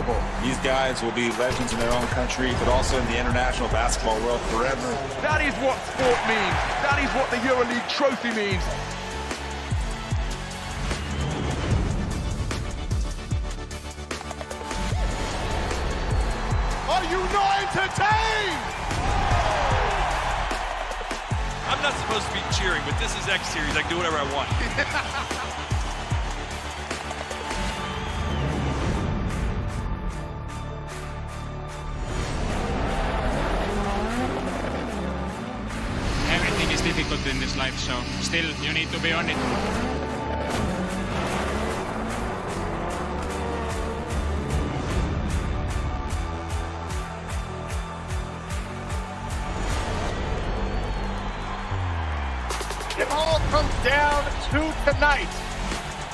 unforgettable. These guys will be legends in their own country, but also in the international basketball world forever. That is what sport means. That is what the EuroLeague trophy means. Are you not entertained? I'm not supposed to be cheering, but this is X Series. I can do whatever I want. Everything is difficult in this life, so still you need to be on it. It all comes down to tonight.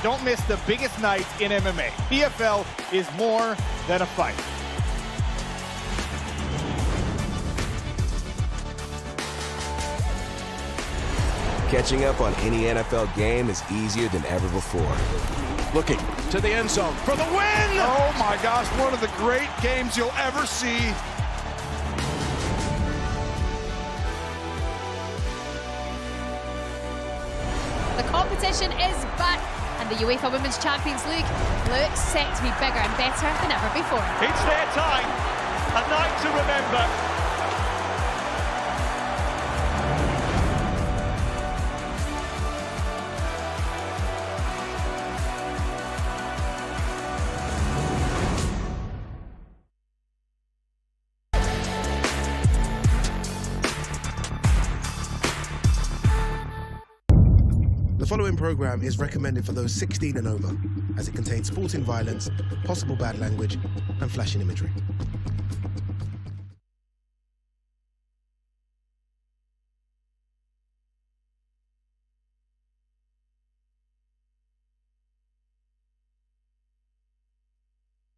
Don't miss the biggest night in MMA. PFL is more than a fight. Catching up on any NFL game is easier than ever before. Looking to the end zone for the win! Oh my gosh, one of the great games you'll ever see. The competition is back, and the UEFA Women's Champions League looks set to be bigger and better than ever before. It's their time, a night to remember. The following program is recommended for those 16 and over, as it contains sporting violence, possible bad language, and flashing imagery.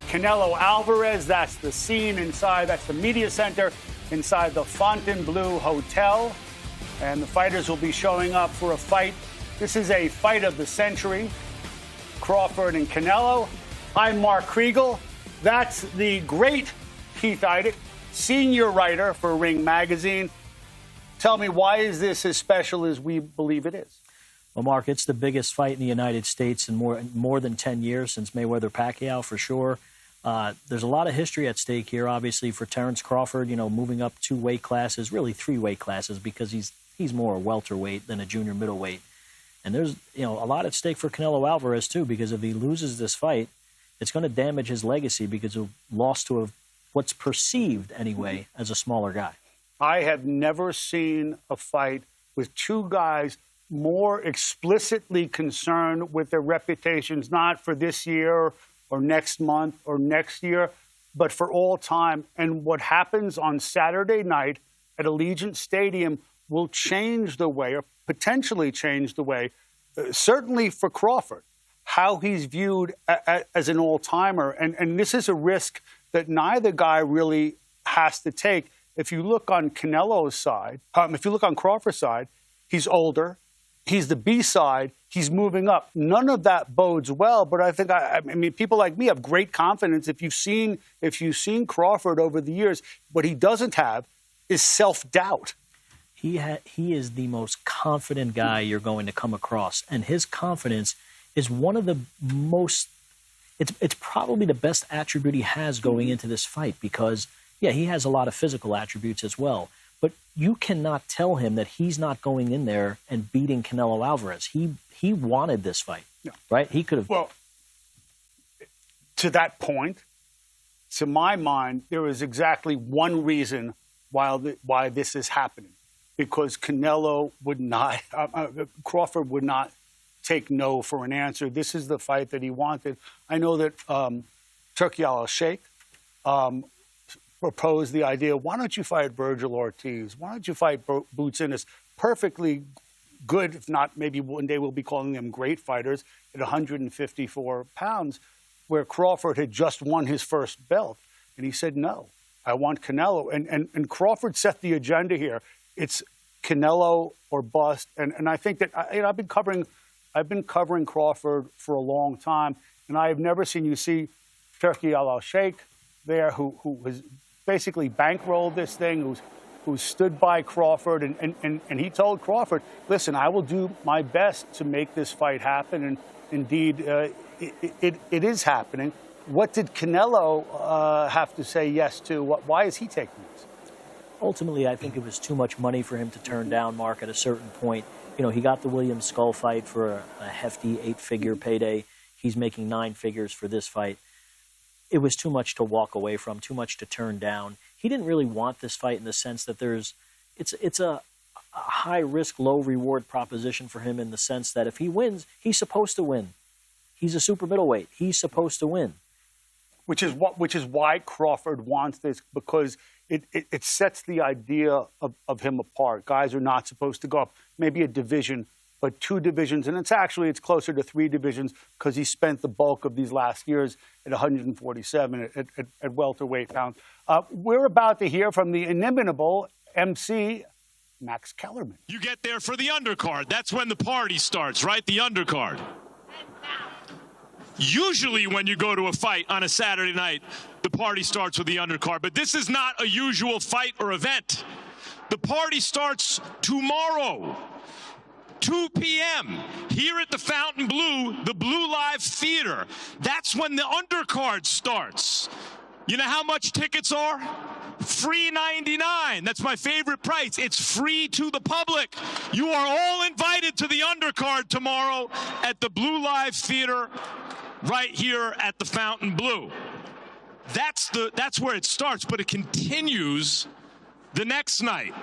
Canelo Alvarez, that's the scene inside, that's the media center inside the Fontainebleau Hotel. And the fighters will be showing up for a fight. This is a fight of the century, Crawford and Canelo. I'm Mark Kriegel. That's the great Keith Idec, senior writer for Ring Magazine. Tell me, why is this as special as we believe it is? Well, Mark, it's the biggest fight in the United States in more than 10 years since Mayweather-Pacquiao, for sure. There's a lot of history at stake here, obviously, for Terence Crawford, moving up 2 weight classes, really 3 weight classes, because he's more a welterweight than a junior middleweight. And there's, a lot at stake for Canelo Alvarez, too, because if he loses this fight, it's going to damage his legacy because he'll lost to what's perceived, anyway, as a smaller guy. I have never seen a fight with 2 guys more explicitly concerned with their reputations, not for this year or next month or next year, but for all time. And what happens on Saturday night at Allegiant Stadium will change the way, or potentially change the way, certainly for Crawford, how he's viewed as an all-timer. And this is a risk that neither guy really has to take. If you look on Canelo's side, if you look on Crawford's side, he's older. He's the B side. He's moving up. None of that bodes well. But I think, I mean, people like me have great confidence. If you've seen Crawford over the years, what he doesn't have is self-doubt. He is the most confident guy you're going to come across, and his confidence is one of the most. It's probably the best attribute he has going into this fight because, yeah, he has a lot of physical attributes as well. But you cannot tell him that he's not going in there and beating Canelo Alvarez. He wanted this fight, right? He could have. Well, to that point, to my mind, there is exactly one reason why this is happening. Because Canelo would not, Crawford would not take no for an answer. This is the fight that he wanted. I know that Turki Al-Sheikh proposed the idea, why don't you fight Virgil Ortiz? Why don't you fight Boots Ennis? Perfectly good, if not maybe one day we'll be calling them great fighters at 154 pounds, where Crawford had just won his first belt. And he said, no, I want Canelo. And Crawford set the agenda here. It's Canelo or bust, and I think that I've been covering Crawford for a long time, and I have never seen you see Turki Al-Sheikh there, who has basically bankrolled this thing, who stood by Crawford, and he told Crawford, listen, I will do my best to make this fight happen, and indeed it is happening. What did Canelo have to say yes to? Why is he taking this? Ultimately, I think it was too much money for him to turn down, Mark, at a certain point. You know, he got the Williams Skull fight for a hefty 8-figure payday. He's making 9 figures for this fight. It was too much to walk away from, too much to turn down. He didn't really want this fight in the sense that it's a high-risk, low-reward proposition for him in the sense that if he wins, he's supposed to win. He's a super middleweight. He's supposed to win. Which is why Crawford wants this, because it sets the idea of him apart. Guys are not supposed to go up maybe a division, but 2 divisions. And it's closer to 3 divisions because he spent the bulk of these last years at 147 at welterweight pounds. We're about to hear from the inimitable MC, Max Kellerman. You get there for the undercard. That's when the party starts, right? The undercard. Usually when you go to a fight on a Saturday night, the party starts with the undercard. But this is not a usual fight or event. The party starts tomorrow, 2 p.m., here at the Fountain Blue, the Blue Live Theater. That's when the undercard starts. You know how much tickets are? $3.99. That's my favorite price. It's free to the public. You are all invited to the undercard tomorrow at the Blue Live Theater, right here at the Fountain Blue. That's where it starts, but it continues the next night,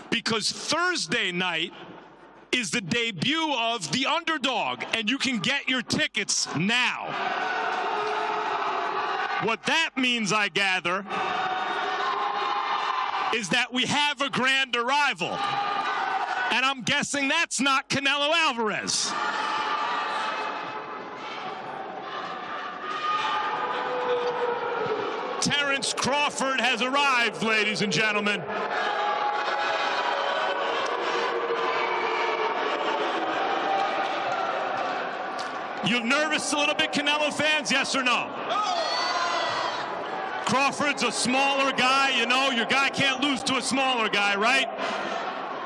because Thursday night is the debut of The Underdog, and you can get your tickets now. What that means, I gather, is that we have a grand arrival, and I'm guessing that's not Canelo Alvarez. Terence Crawford has arrived, ladies and gentlemen. You nervous a little bit, Canelo fans? Yes or no? Crawford's a smaller guy, you know. Your guy can't lose to a smaller guy, right?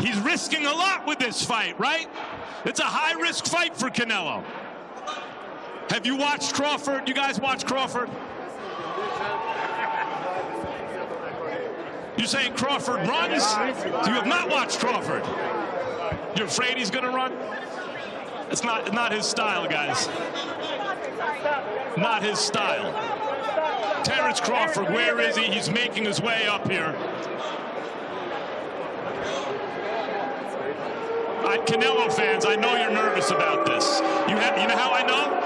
He's risking a lot with this fight, right? It's a high-risk fight for Canelo. Have you watched Crawford? You guys watch Crawford? You're saying Crawford runs? You have not watched Crawford. You're afraid he's going to run? It's not his style, guys. Not his style. Terence Crawford, where is he? He's making his way up here. Canelo fans, I know you're nervous about this. You know how I know?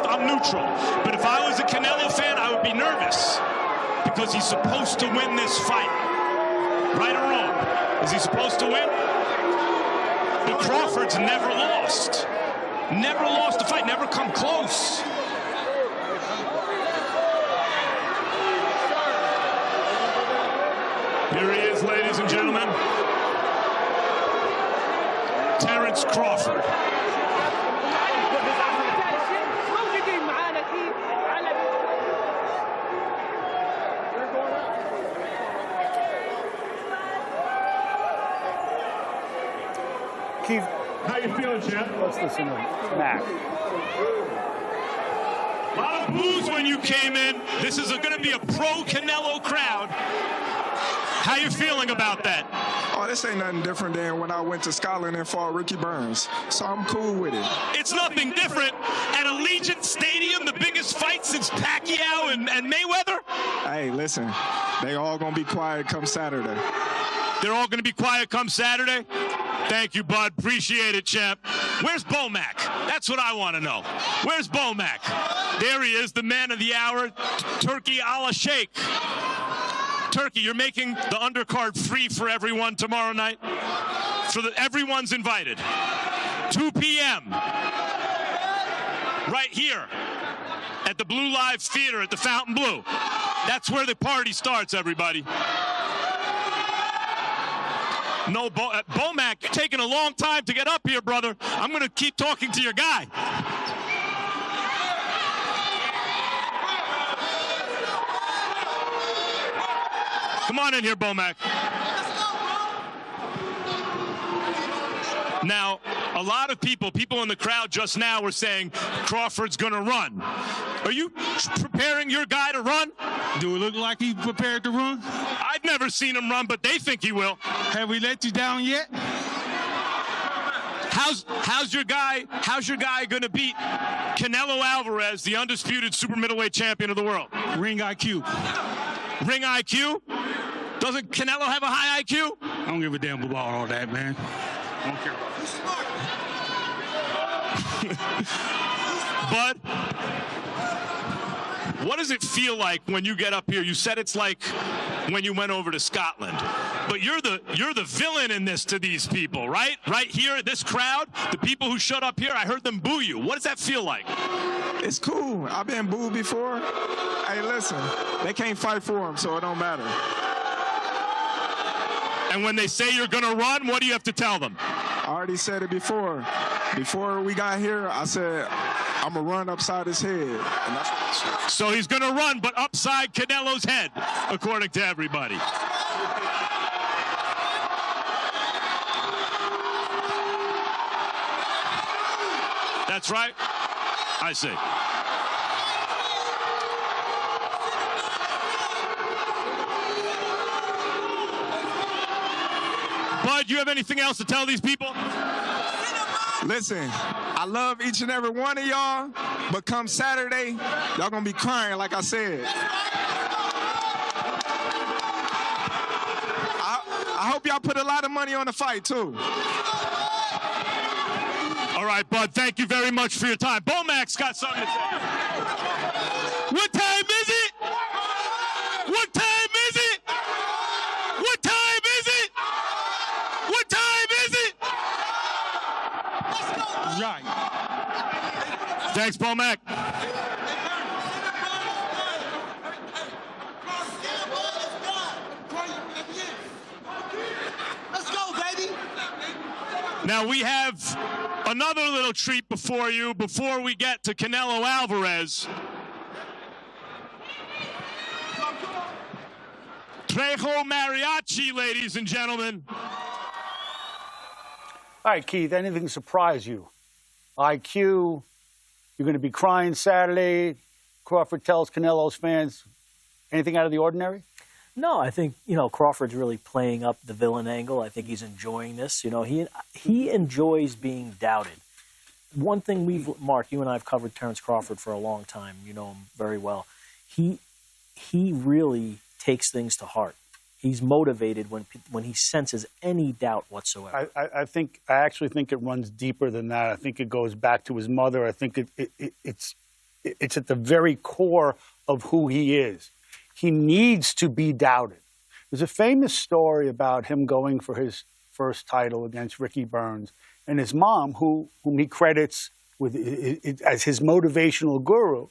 I'm neutral. But if I was a Canelo fan, I would be nervous, because he's supposed to win this fight. Right or wrong? Is he supposed to win? But Crawford's never lost. Never lost a fight, never come close. Here he is, ladies and gentlemen. Terence Crawford. Keith, how you feeling, champ? Let's listen to Mac. A lot of boos when you came in. This is going to be a pro-Canelo crowd. How you feeling about that? Oh, this ain't nothing different than when I went to Scotland and fought Ricky Burns. So I'm cool with it. It's nothing different. At Allegiant Stadium, the biggest fight since Pacquiao and Mayweather? Hey, listen, they all going to be quiet come Saturday. They're all going to be quiet come Saturday? Thank you, bud. Appreciate it, champ. Where's Bomac? That's what I want to know. Where's Bomac? There he is, the man of the hour, Turki Al-Sheikh. Turki, you're making the undercard free for everyone tomorrow night? Everyone's invited. 2 p.m. Right here at the Blue Live Theater at the Fountain Blue. That's where the party starts, everybody. No, Bomac, you're taking a long time to get up here, brother. I'm going to keep talking to your guy. Come on in here, Bomac. Now, a lot of people in the crowd just now were saying Crawford's going to run. Are you preparing your guy to run? Do it look like he's prepared to run? I've never seen him run, but they think he will. Have we let you down yet? How's your guy going to beat Canelo Alvarez, the undisputed super middleweight champion of the world? Ring IQ. Ring IQ? Doesn't Canelo have a high IQ? I don't give a damn about all that, man. I don't care. But what does it feel like when you get up here? You said it's like when you went over to Scotland. But you're the villain in this to these people, right? Right here, this crowd, the people who showed up here, I heard them boo you. What does that feel like? It's cool. I've been booed before. Hey, listen, they can't fight for him, so it don't matter. And when they say you're going to run, what do you have to tell them? I already said it before. Before we got here, I said, I'm going to run upside his head. And that's so he's going to run, but upside Canelo's head, according to everybody. That's right. I see. Bud, do you have anything else to tell these people? Listen, I love each and every one of y'all, but come Saturday, y'all gonna be crying like I said. I hope y'all put a lot of money on the fight, too. All right, Bud, thank you very much for your time. Bomac's got something to say. What time is it? What time is it? What time is it? What time is it? Right. Thanks, Bomac. Let's go, baby. Now we have another little treat before you before we get to Canelo Alvarez. Trejo Mariachi, ladies and gentlemen. All right, Keith, anything surprise you? IQ, you're going to be crying Saturday. Crawford tells Canelo's fans, anything out of the ordinary? No, I think, Crawford's really playing up the villain angle. I think he's enjoying this. He enjoys being doubted. One thing Mark, you and I have covered Terence Crawford for a long time. You know him very well. He really takes things to heart. He's motivated when he senses any doubt whatsoever. I actually think it runs deeper than that. I think it goes back to his mother. I think it's at the very core of who he is. He needs to be doubted. There's a famous story about him going for his first title against Ricky Burns, and his mom, whom he credits as his motivational guru.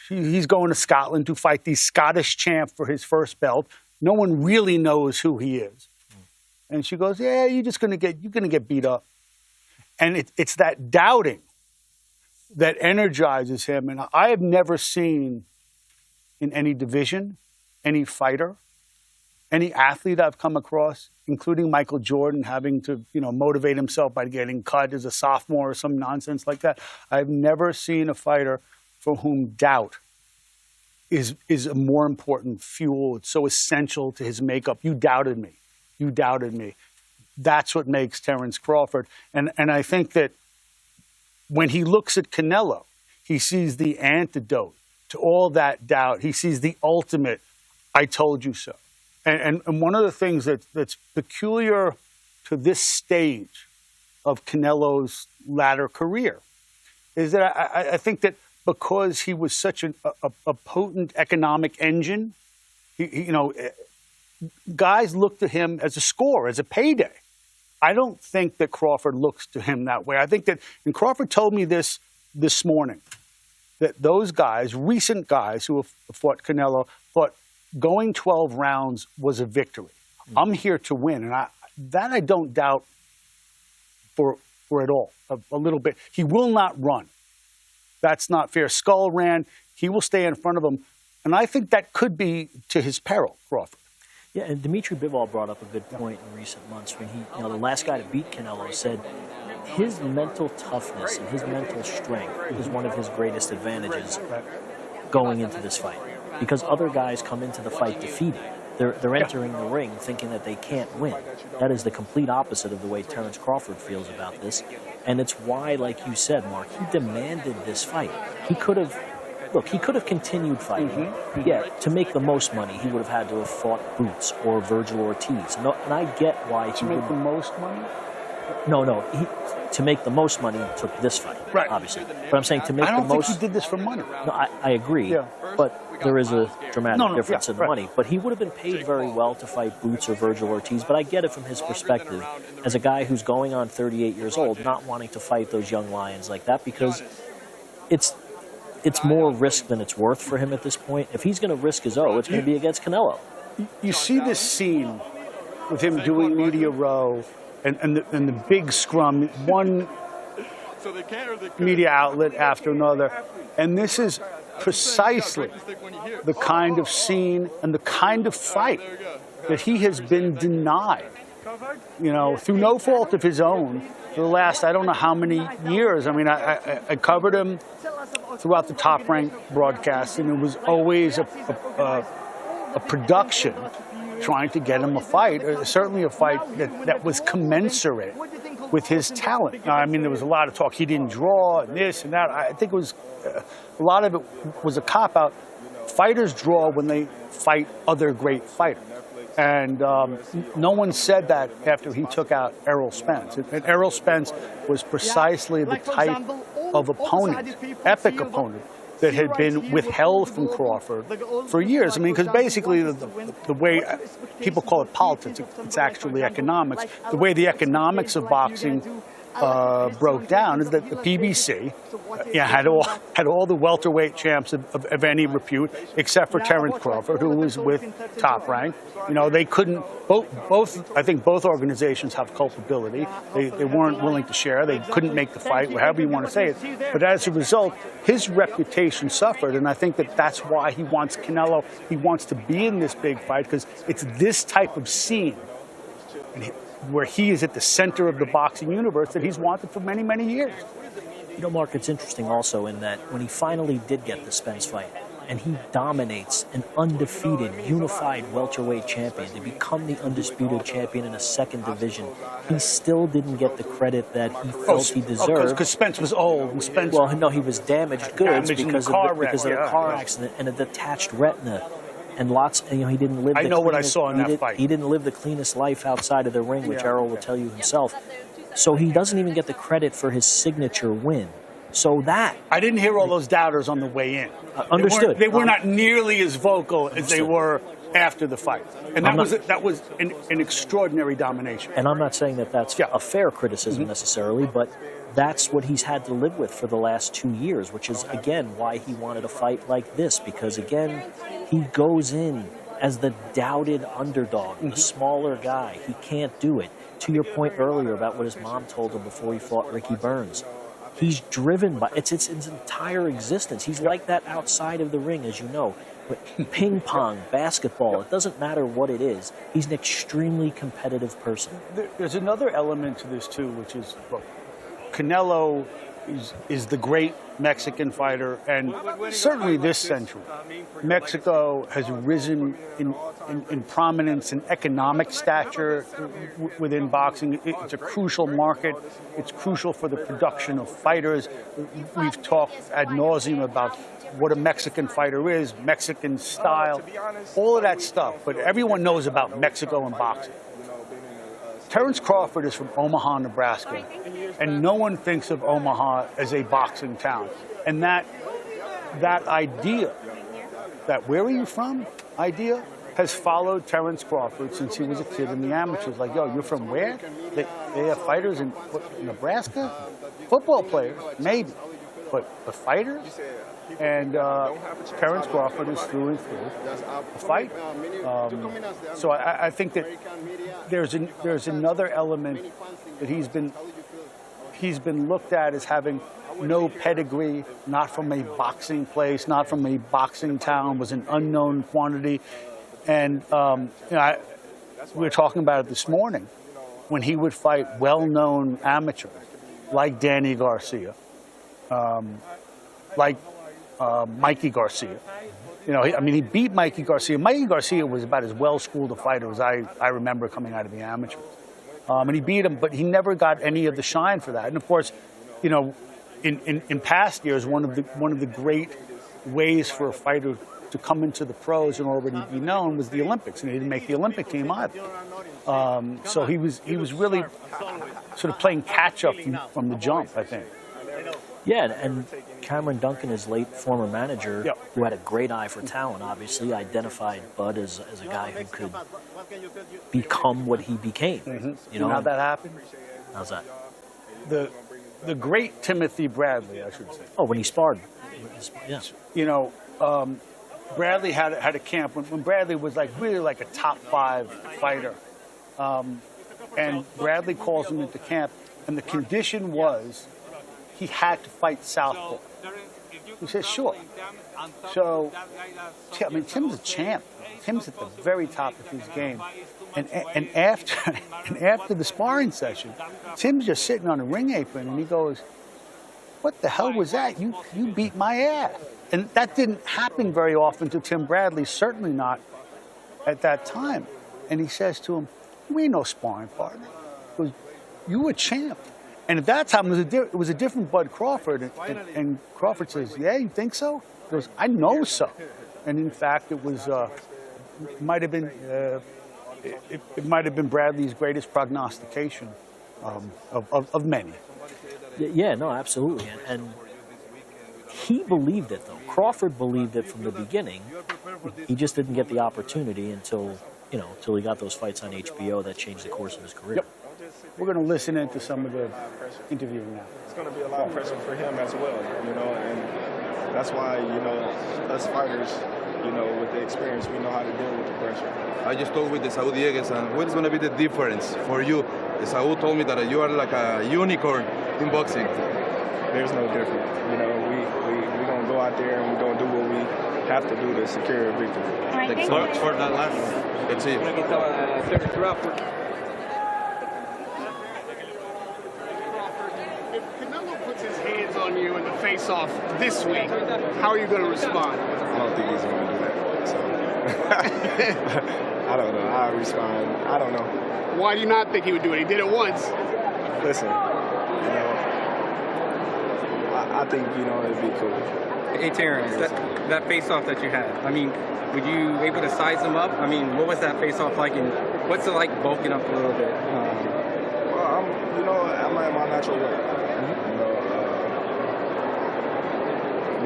He's going to Scotland to fight the Scottish champ for his first belt. No one really knows who he is. And she goes, yeah, you're going to get beat up. And it's that doubting that energizes him. And I have never seen in any division, any fighter, any athlete I've come across, including Michael Jordan, having to, motivate himself by getting cut as a sophomore or some nonsense like that. I've never seen a fighter for whom doubt is a more important fuel. It's so essential to his makeup. You doubted me. You doubted me. That's what makes Terence Crawford. And I think that when he looks at Canelo, he sees the antidote to all that doubt. He sees the ultimate, I told you so. And one of the things that's peculiar to this stage of Canelo's latter career is that I think that because he was such a potent economic engine, guys look to him as a score, as a payday. I don't think that Crawford looks to him that way. I think that, and Crawford told me this morning, that those guys, recent guys who have fought Canelo, thought going 12 rounds was a victory. I'm here to win, and I don't doubt for it all, a little bit. He will not run. That's not fair. Skull ran. He will stay in front of him. And I think that could be to his peril, Crawford. Yeah, and Dmitry Bivol brought up a good point in recent months when he, the last guy to beat Canelo said his mental toughness and his mental strength is one of his greatest advantages going into this fight, because other guys come into the fight defeated. They're entering the ring thinking that they can't win. That is the complete opposite of the way Terence Crawford feels about this, and it's why, like you said, Mark, he demanded this fight. He could have. Look, he could have continued fighting. Yeah, to make the most money, he would have had to have fought Boots or Virgil Ortiz. No, and I get why he would. To make the most money? No. To make the most money, he took this fight, right? Obviously, but I'm saying to make the most. I don't think he did this for money. No, I agree. Yeah. But there is a dramatic difference in the money. But he would have been paid very well to fight Boots or Virgil Ortiz. But I get it from his perspective, as a guy who's going on 38 years old, not wanting to fight those young lions like that, because it's more risk than it's worth for him at this point. If he's going to risk his it's going to be against Canelo. You see this scene with him doing media row and the big scrum, one media outlet after another. And this is precisely the kind of scene and the kind of fight that he has been denied, through no fault of his own for the last, I don't know how many years. I mean, I covered him throughout the Top Rank broadcast, and it was always a production trying to get him a fight, certainly a fight that was commensurate with his talent. Now, I mean, there was a lot of talk. He didn't draw, and this and that. I think it was a lot of it was a cop-out. Fighters draw when they fight other great fighters. And no one said that after he took out Errol Spence. And Errol Spence was precisely the type of opponent, epic opponent, that had been withheld from Crawford for years. I mean, because basically the way people call it politics, it's actually economics. The way the economics of boxing broke down is that the PBC had all the welterweight champs of any repute, except for Terence Crawford, who was with Top Rank. They couldn't, I think both organizations have culpability. They weren't willing to share. They couldn't make the fight, however you want to say it. But as a result, his reputation suffered, and I think that's why he wants Canelo. He wants to be in this big fight, because it's this type of scene where he is at the center of the boxing universe that he's wanted for many, many years. Mark, it's interesting also in that when he finally did get the Spence fight, and he dominates an undefeated, unified welterweight champion to become the undisputed champion in a second division, he still didn't get the credit that he felt he deserved. Because Spence was old. And Spence he was damaged goods because of a car accident and a detached retina. And he didn't live. I know what I saw in that fight. He didn't live the cleanest life outside of the ring, which Errol will tell you himself. So he doesn't even get the credit for his signature win. So that I didn't hear all those doubters on the way in. Understood. They were not nearly as vocal as they were after the fight, and that was an extraordinary domination. And I'm not saying that that's a fair criticism necessarily, but that's what he's had to live with for the last 2 years, which is, again, why he wanted a fight like this, because, again, he goes in as the doubted underdog, the smaller guy. He can't do it. To your point earlier about what his mom told him before he fought Ricky Burns, he's driven by it's his entire existence. He's like that outside of the ring, as you know. Ping pong, basketball, it doesn't matter what it is. He's an extremely competitive person. There's another element to this, too, which is, look, Canelo is the great Mexican fighter, and certainly this century, Mexico has risen in prominence and economic stature within boxing. It's a crucial market. It's crucial for the production of fighters. We've talked ad nauseum about what a Mexican fighter is, Mexican style, all of that stuff. But everyone knows about Mexico and boxing. Terence Crawford is from Omaha, Nebraska, and no one thinks of Omaha as a boxing town. And that idea, that where are you from idea, has followed Terence Crawford since he was a kid in the amateurs. Like, yo, you're from where? They have fighters in Nebraska? Football players, maybe, but the fighters? And Terence Crawford is through and through a fight. So I think that there's another element that he's been looked at as having no pedigree, not from a boxing place, not from a boxing town, was an unknown quantity. And we were talking about it this morning, when he would fight well-known amateurs like Danny Garcia, like Mikey Garcia. You know, he beat Mikey Garcia. Mikey Garcia was about as well-schooled a fighter as I remember coming out of the amateurs. And he beat him, but he never got any of the shine for that. And of course, you know, in past years, one of the great ways for a fighter to come into the pros and already be known was the Olympics, and he didn't make the Olympic team either. So he was really sort of playing catch up from the jump, I think. Yeah, and Cameron Duncan, his late former manager, who had a great eye for talent, obviously identified Bud as a guy who could become what he became. You know how that happened? How's that? The great Timothy Bradley, I should say. Oh, when he sparred. Yeah. You know, Bradley had a camp when Bradley was really like a top 5 fighter. And Bradley calls him into camp, and the condition was he had to fight southpaw. He says, sure. So, I mean, Tim's a champ. Tim's at the very top of his game. And after the sparring session, Tim's just sitting on a ring apron, and he goes, what the hell was that? You beat my ass. And that didn't happen very often to Tim Bradley, certainly not at that time. And he says to him, you ain't no sparring partner. He goes, you a champ. And at that time, it was a different Bud Crawford. And Crawford says, yeah, you think so? He goes, I know so. And in fact, it was, it might have been Bradley's greatest prognostication of many. Yeah, no, absolutely. And he believed it, though. Crawford believed it from the beginning. He just didn't get the opportunity until he got those fights on HBO that changed the course of his career. Yep. We're going to listen into some of the interviewing now. It's going to be a lot of pressure for him as well, you know, and that's why, you know, us fighters, you know, with the experience, we know how to deal with the pressure. I just talked with the Saud Dieguez, and what is going to be the difference for you? Saud told me that you are like a unicorn in boxing. There's no difference. You know, we're going to go out there and we're going to do what we have to do to secure a victory. Thanks so much for that last. Let's see. Terence Crawford. If Canelo puts his hands on you in the face-off this week, how are you going to respond? I don't think he's going to do that. So I don't know. I'll respond. I don't know. Why do you not think he would do it? He did it once. Listen, you know, I think, you know, it'd be cool. Hey, Terence, that face-off that you had, I mean, were you able to size him up? I mean, what was that face-off like, and what's it like bulking up a little bit? Well, I'm at my natural weight. You know,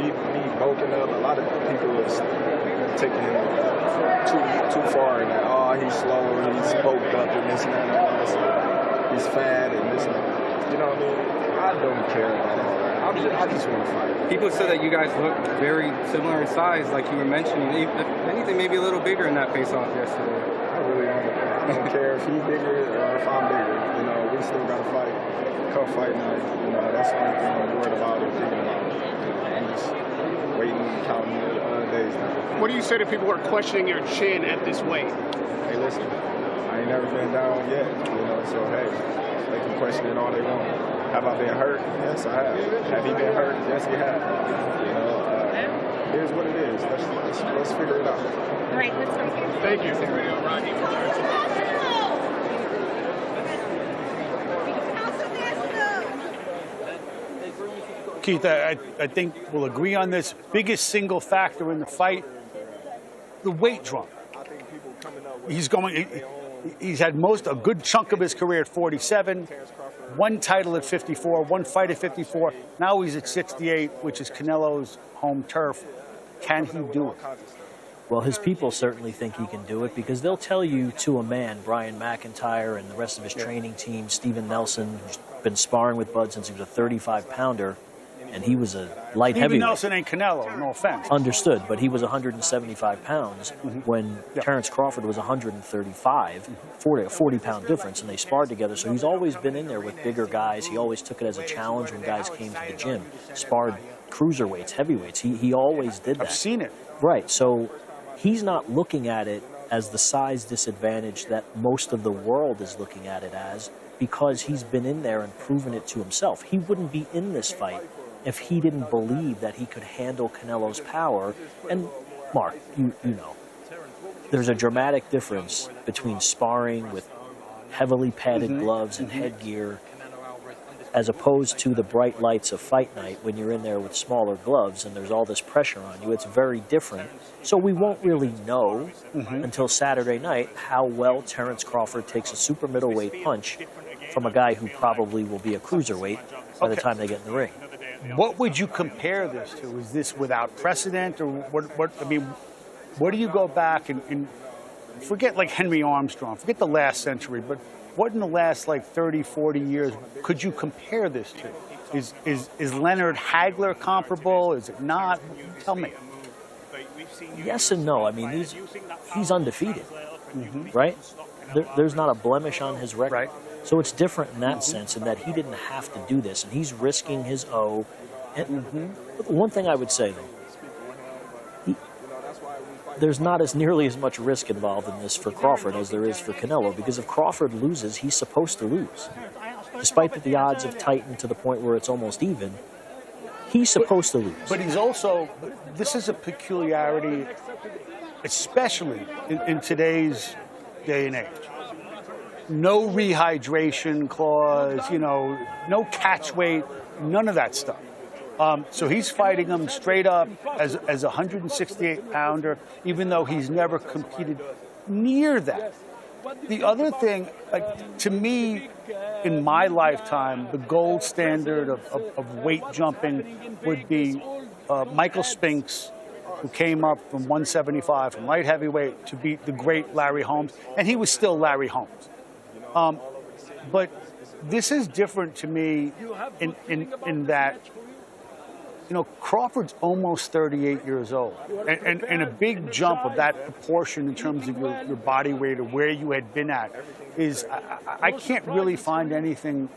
me bulking up, a lot of people was taking him too far in that. Oh, he's slow, he's bulked up, and this and that. He's fat, and this and that. You know what I mean? I don't care about all that. I just want to fight. People said that you guys look very similar in size, like you were mentioning. If anything, maybe a little bigger in that face-off yesterday. I really don't care if he's bigger or if I'm bigger. You know, we still got to fight. Come fight night. You know, that's the only thing I'm worried about or thinking about. I'm just waiting and counting the days now. What do you say to people who are questioning your chin at this weight? Hey, listen, I ain't never been down yet. You know, so hey, they can question it all they want. Have I been hurt? Yes, I have. Have you been hurt? Yes, you have. You know, here's what it is. Let's figure it out. All right, let's go here. Thank you. Keith, I think we'll agree on this. Biggest single factor in the fight, the weight drop. He's had a good chunk of his career at 47, one title at 54, one fight at 54. Now he's at 68, which is Canelo's home turf. Can he do it? Well, his people certainly think he can do it because they'll tell you to a man, Brian McIntyre and the rest of his training team, Steven Nelson, who's been sparring with Bud since he was a 35-pounder, and he was a light heavyweight. Steven Nelson ain't Canelo, no offense. Understood, but he was 175 pounds when Terence Crawford was 135, 40-pound difference, and they sparred together. So he's always been in there with bigger guys. He always took it as a challenge when guys came to the gym. Sparred cruiserweights, heavyweights. He always did that. I've seen it. Right, so he's not looking at it as the size disadvantage that most of the world is looking at it as, because he's been in there and proven it to himself. He wouldn't be in this fight if he didn't believe that he could handle Canelo's power. And Mark, you know, there's a dramatic difference between sparring with heavily padded gloves and headgear as opposed to the bright lights of fight night when you're in there with smaller gloves and there's all this pressure on you. It's very different. So we won't really know until Saturday night how well Terence Crawford takes a super middleweight punch from a guy who probably will be a cruiserweight by the time they get in the ring. What would you compare this to? Is this without precedent, or what? I mean, where do you go back and forget like Henry Armstrong, forget the last century, but what in the last like 30, 40 years could you compare this to? Is Leonard Hagler comparable? Is it not? Tell me. Yes and no. I mean, he's undefeated, right? There's not a blemish on his record. Right. So it's different in that sense, in that he didn't have to do this, and he's risking his O. And one thing I would say, though, there's not as nearly as much risk involved in this for Crawford as there is for Canelo, because if Crawford loses, he's supposed to lose. Despite that the odds have tightened to the point where it's almost even, he's supposed to lose. But he's also, this is a peculiarity, especially in today's day and age. No rehydration clause, you know, no catch weight, none of that stuff. So he's fighting him straight up as a 168-pounder, even though he's never competed near that. The other thing, like, to me, in my lifetime, the gold standard of weight jumping would be Michael Spinks, who came up from 175, from light heavyweight, to beat the great Larry Holmes, and he was still Larry Holmes. But this is different to me in that, you know, Crawford's almost 38 years old, and a big jump of that proportion in terms of your body weight or where you had been at is, I can't really find anything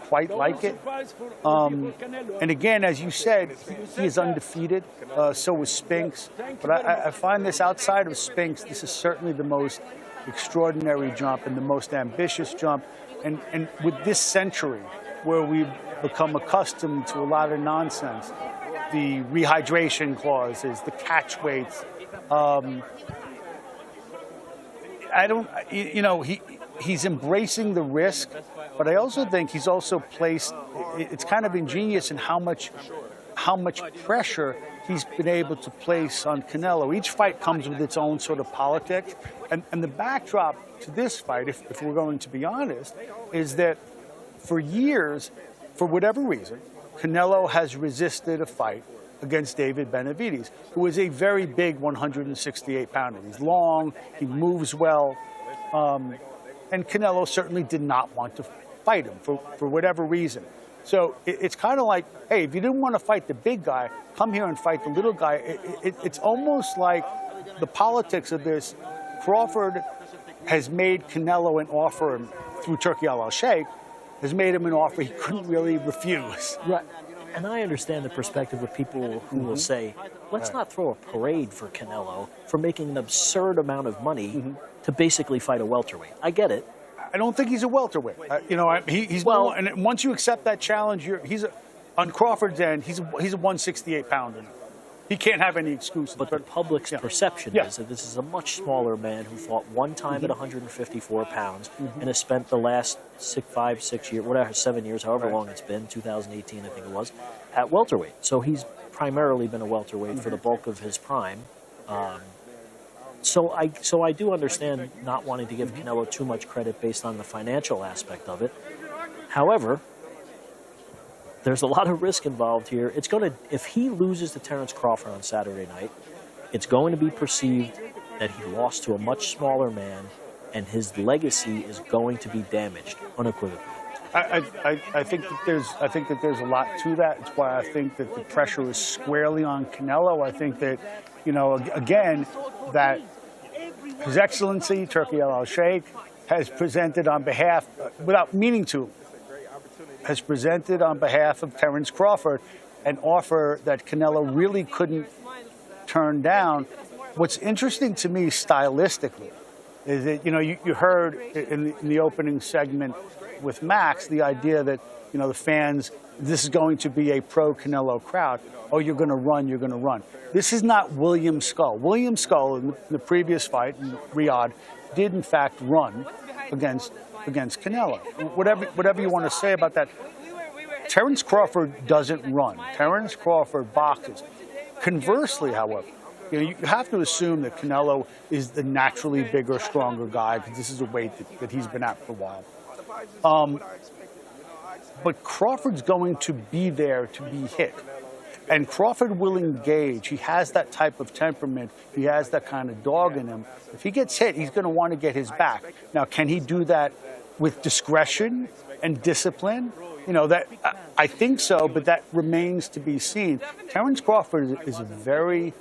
quite like it. And again, as you said, he is undefeated, so is Spinks. But I find this outside of Spinks, this is certainly the most extraordinary jump and the most ambitious jump. And with this century, where we've become accustomed to a lot of nonsense, the rehydration clauses, the catch weights, he's embracing the risk, but I also think he's also placed, it's kind of ingenious in how much pressure he's been able to place on Canelo. Each fight comes with its own sort of politics, and the backdrop to this fight, if we're going to be honest, is that for years, for whatever reason, Canelo has resisted a fight against David Benavidez, who is a very big 168-pounder. He's long, he moves well, and Canelo certainly did not want to fight him for whatever reason. So it's kind of like, hey, if you didn't want to fight the big guy, come here and fight the little guy. It's almost like the politics of this. Crawford has made Canelo an offer through Turki al-Sheikh, has made him an offer he couldn't really refuse. Right. And I understand the perspective of people who will say, let's not throw a parade for Canelo for making an absurd amount of money to basically fight a welterweight. I get it. I don't think he's a welterweight. He's well, and once you accept that challenge, on Crawford's end, he's a 168-pounder. He can't have any excuses. But the public's perception is that this is a much smaller man who fought one time at 154 pounds and has spent the last 6 years, whatever, 7 years, however long it's been, 2018 I think it was, at welterweight. So he's primarily been a welterweight for the bulk of his prime. So I do understand not wanting to give Canelo too much credit based on the financial aspect of it. However, there's a lot of risk involved here. It's going to, if he loses to Terence Crawford on Saturday night, it's going to be perceived that he lost to a much smaller man, and his legacy is going to be damaged unequivocally. I think that there's a lot to that. It's why I think that the pressure is squarely on Canelo. I think that, again, that His Excellency Turki al-Sheikh has presented on behalf, without meaning to, has presented on behalf of Terence Crawford an offer that Canelo really couldn't turn down. What's interesting to me stylistically is that, you know, you heard in the opening segment with Max the idea that, you know, the fans, this is going to be a pro-Canelo crowd. Oh, you're going to run, you're going to run. This is not William Skull. William Skull, in the previous fight in Riyadh, did in fact run against Canelo. Whatever you want to say about that, Terence Crawford doesn't run. Terence Crawford boxes. Conversely, however, you know, you have to assume that Canelo is the naturally bigger, stronger guy, because this is a weight that he's been at for a while. But Crawford's going to be there to be hit. And Crawford will engage. He has that type of temperament. He has that kind of dog in him. If he gets hit, he's going to want to get his back. Now, can he do that with discretion and discipline? You know, that I think so, but that remains to be seen. Terence Crawford is a very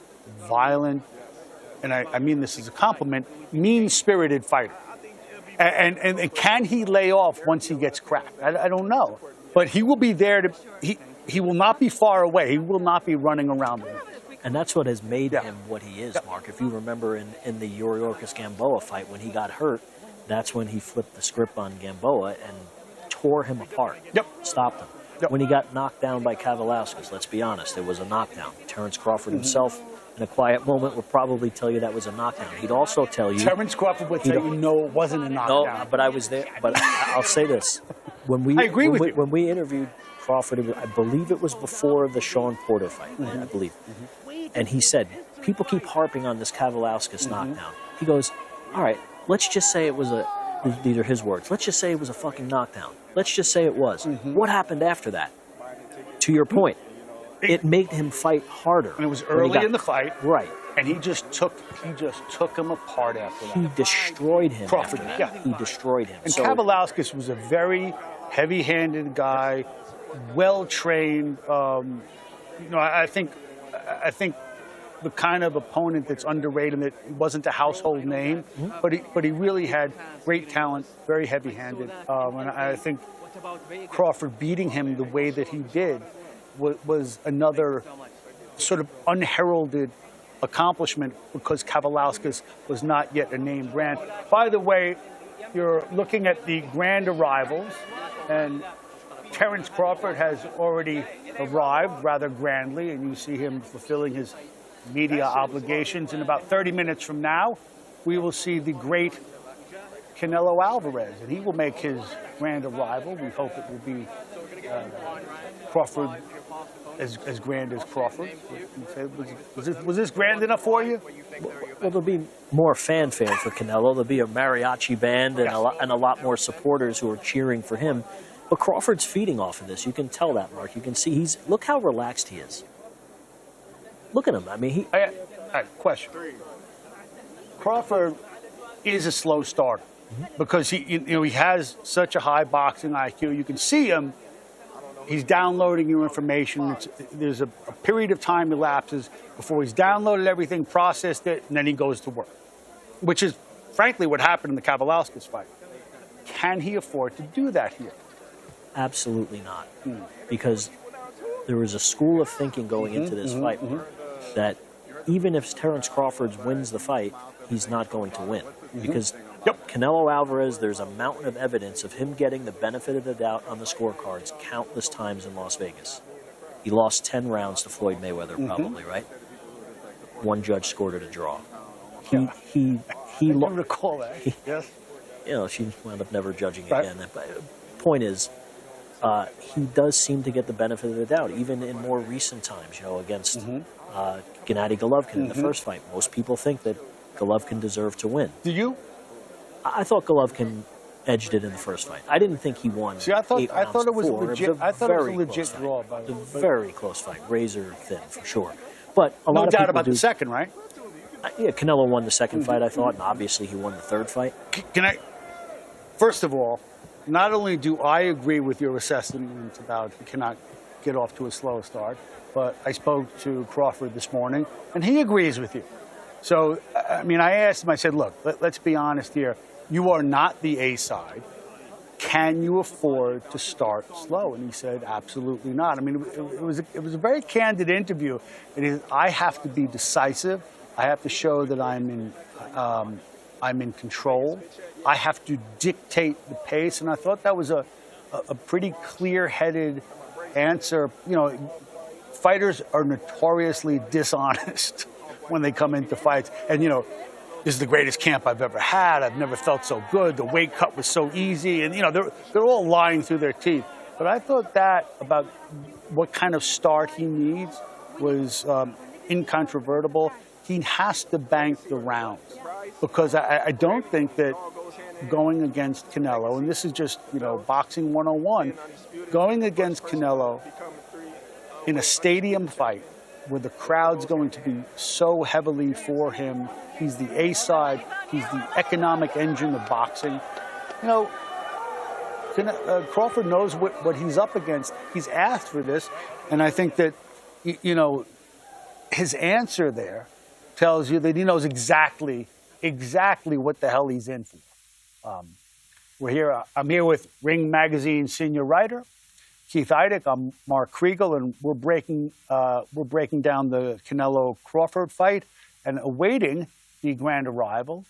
violent, and I mean this as a compliment, mean-spirited fighter. And can he lay off once he gets cracked? I don't know. But he will be there to... He will not be far away. He will not be running around the ring. And that's what has made him what he is, Mark. If you remember in the Yuriorkis-Gamboa fight, when he got hurt, that's when he flipped the script on Gamboa and tore him apart. Stopped him. When he got knocked down by Kavalauskas, let's be honest, it was a knockdown. Terence Crawford himself, in a quiet moment, would probably tell you that was a knockdown. He'd also tell you... Terence Crawford would tell you, no, it wasn't a knockdown. No, but I was there. But I'll say this. I agree with you. When we interviewed Crawford, I believe it was before the Sean Porter fight, I believe. And he said, people keep harping on this Kavalauskas knockdown. He goes, all right, let's just say it was these are his words, let's just say it was a fucking knockdown. Let's just say it was. What happened after that? To your point, it made him fight harder. And it was early in the fight. Right. And he just took him apart after that. He destroyed him. Crawford, He destroyed him. And Kavalauskas was a very heavy-handed guy, well-trained. You know, I think the kind of opponent that's underrated, that wasn't a household name, but he really had great talent, very heavy-handed. And I think Crawford beating him the way that he did was another sort of unheralded accomplishment, because Kavalauskas was not yet a named brand. By the way, you're looking at the grand arrivals, and Terence Crawford has already arrived rather grandly, and you see him fulfilling his media obligations. In about 30 minutes from now, we will see the great Canelo Alvarez, and he will make his grand arrival. We hope it will be Crawford as grand as Crawford. Was this grand enough for you? Well, there'll be more fanfare for Canelo. There'll be a mariachi band and a lot more supporters who are cheering for him. But Crawford's feeding off of this. You can tell that, Mark. You can see look how relaxed he is. Look at him. I mean, all right, question. Crawford is a slow starter because he has such a high boxing IQ. You can see him. He's downloading your information. There's a period of time elapses before he's downloaded everything, processed it, and then he goes to work, which is, frankly, what happened in the Kavalauskas fight. Can he afford to do that here? Absolutely not. Because there was a school of thinking going into this fight that even if Terence Crawford wins the fight, he's not going to win. Because Canelo Alvarez, there's a mountain of evidence of him getting the benefit of the doubt on the scorecards countless times in Las Vegas. He lost 10 rounds to Floyd Mayweather, probably, right? One judge scored it a draw. I recall that. Yes. You know, she wound up never judging again. But point is, he does seem to get the benefit of the doubt, even in more recent times, you know, against Gennady Golovkin in the first fight. Most people think that Golovkin deserved to win. Do you? I thought Golovkin edged it in the first fight. I didn't think he won. See, I thought it was legit. I thought it was a legit draw. By the way, very close fight, razor thin for sure. But a lot no of doubt about the second, right? Yeah, Canelo won the second fight, I thought, and obviously he won the third fight. Can I? First of all, not only do I agree with your assessment about he cannot get off to a slow start, but I spoke to Crawford this morning, and he agrees with you. So, I mean, I asked him, I said, look, let's be honest here. You are not the A side. Can you afford to start slow? And he said, absolutely not. I mean, it was a very candid interview. And he said, I have to be decisive, I have to show that I'm in control. I have to dictate the pace, and I thought that was a pretty clear-headed answer. You know, fighters are notoriously dishonest when they come into fights, and you know, this is the greatest camp I've ever had. I've never felt so good. The weight cut was so easy, and you know, they're all lying through their teeth. But I thought that about what kind of start he needs was incontrovertible. He has to bank the rounds, because I don't think that going against Canelo, and this is just, you know, boxing 101, going against Canelo in a stadium fight where the crowd's going to be so heavily for him, he's the A-side, he's the economic engine of boxing. You know, Crawford knows what he's up against. He's asked for this, and I think that, you know, his answer there tells you that he knows exactly what the hell he's in for. I'm here with Ring Magazine senior writer Keith Eidick. I'm Mark Kriegel, and we're breaking down the Canelo Crawford fight and awaiting the grand arrival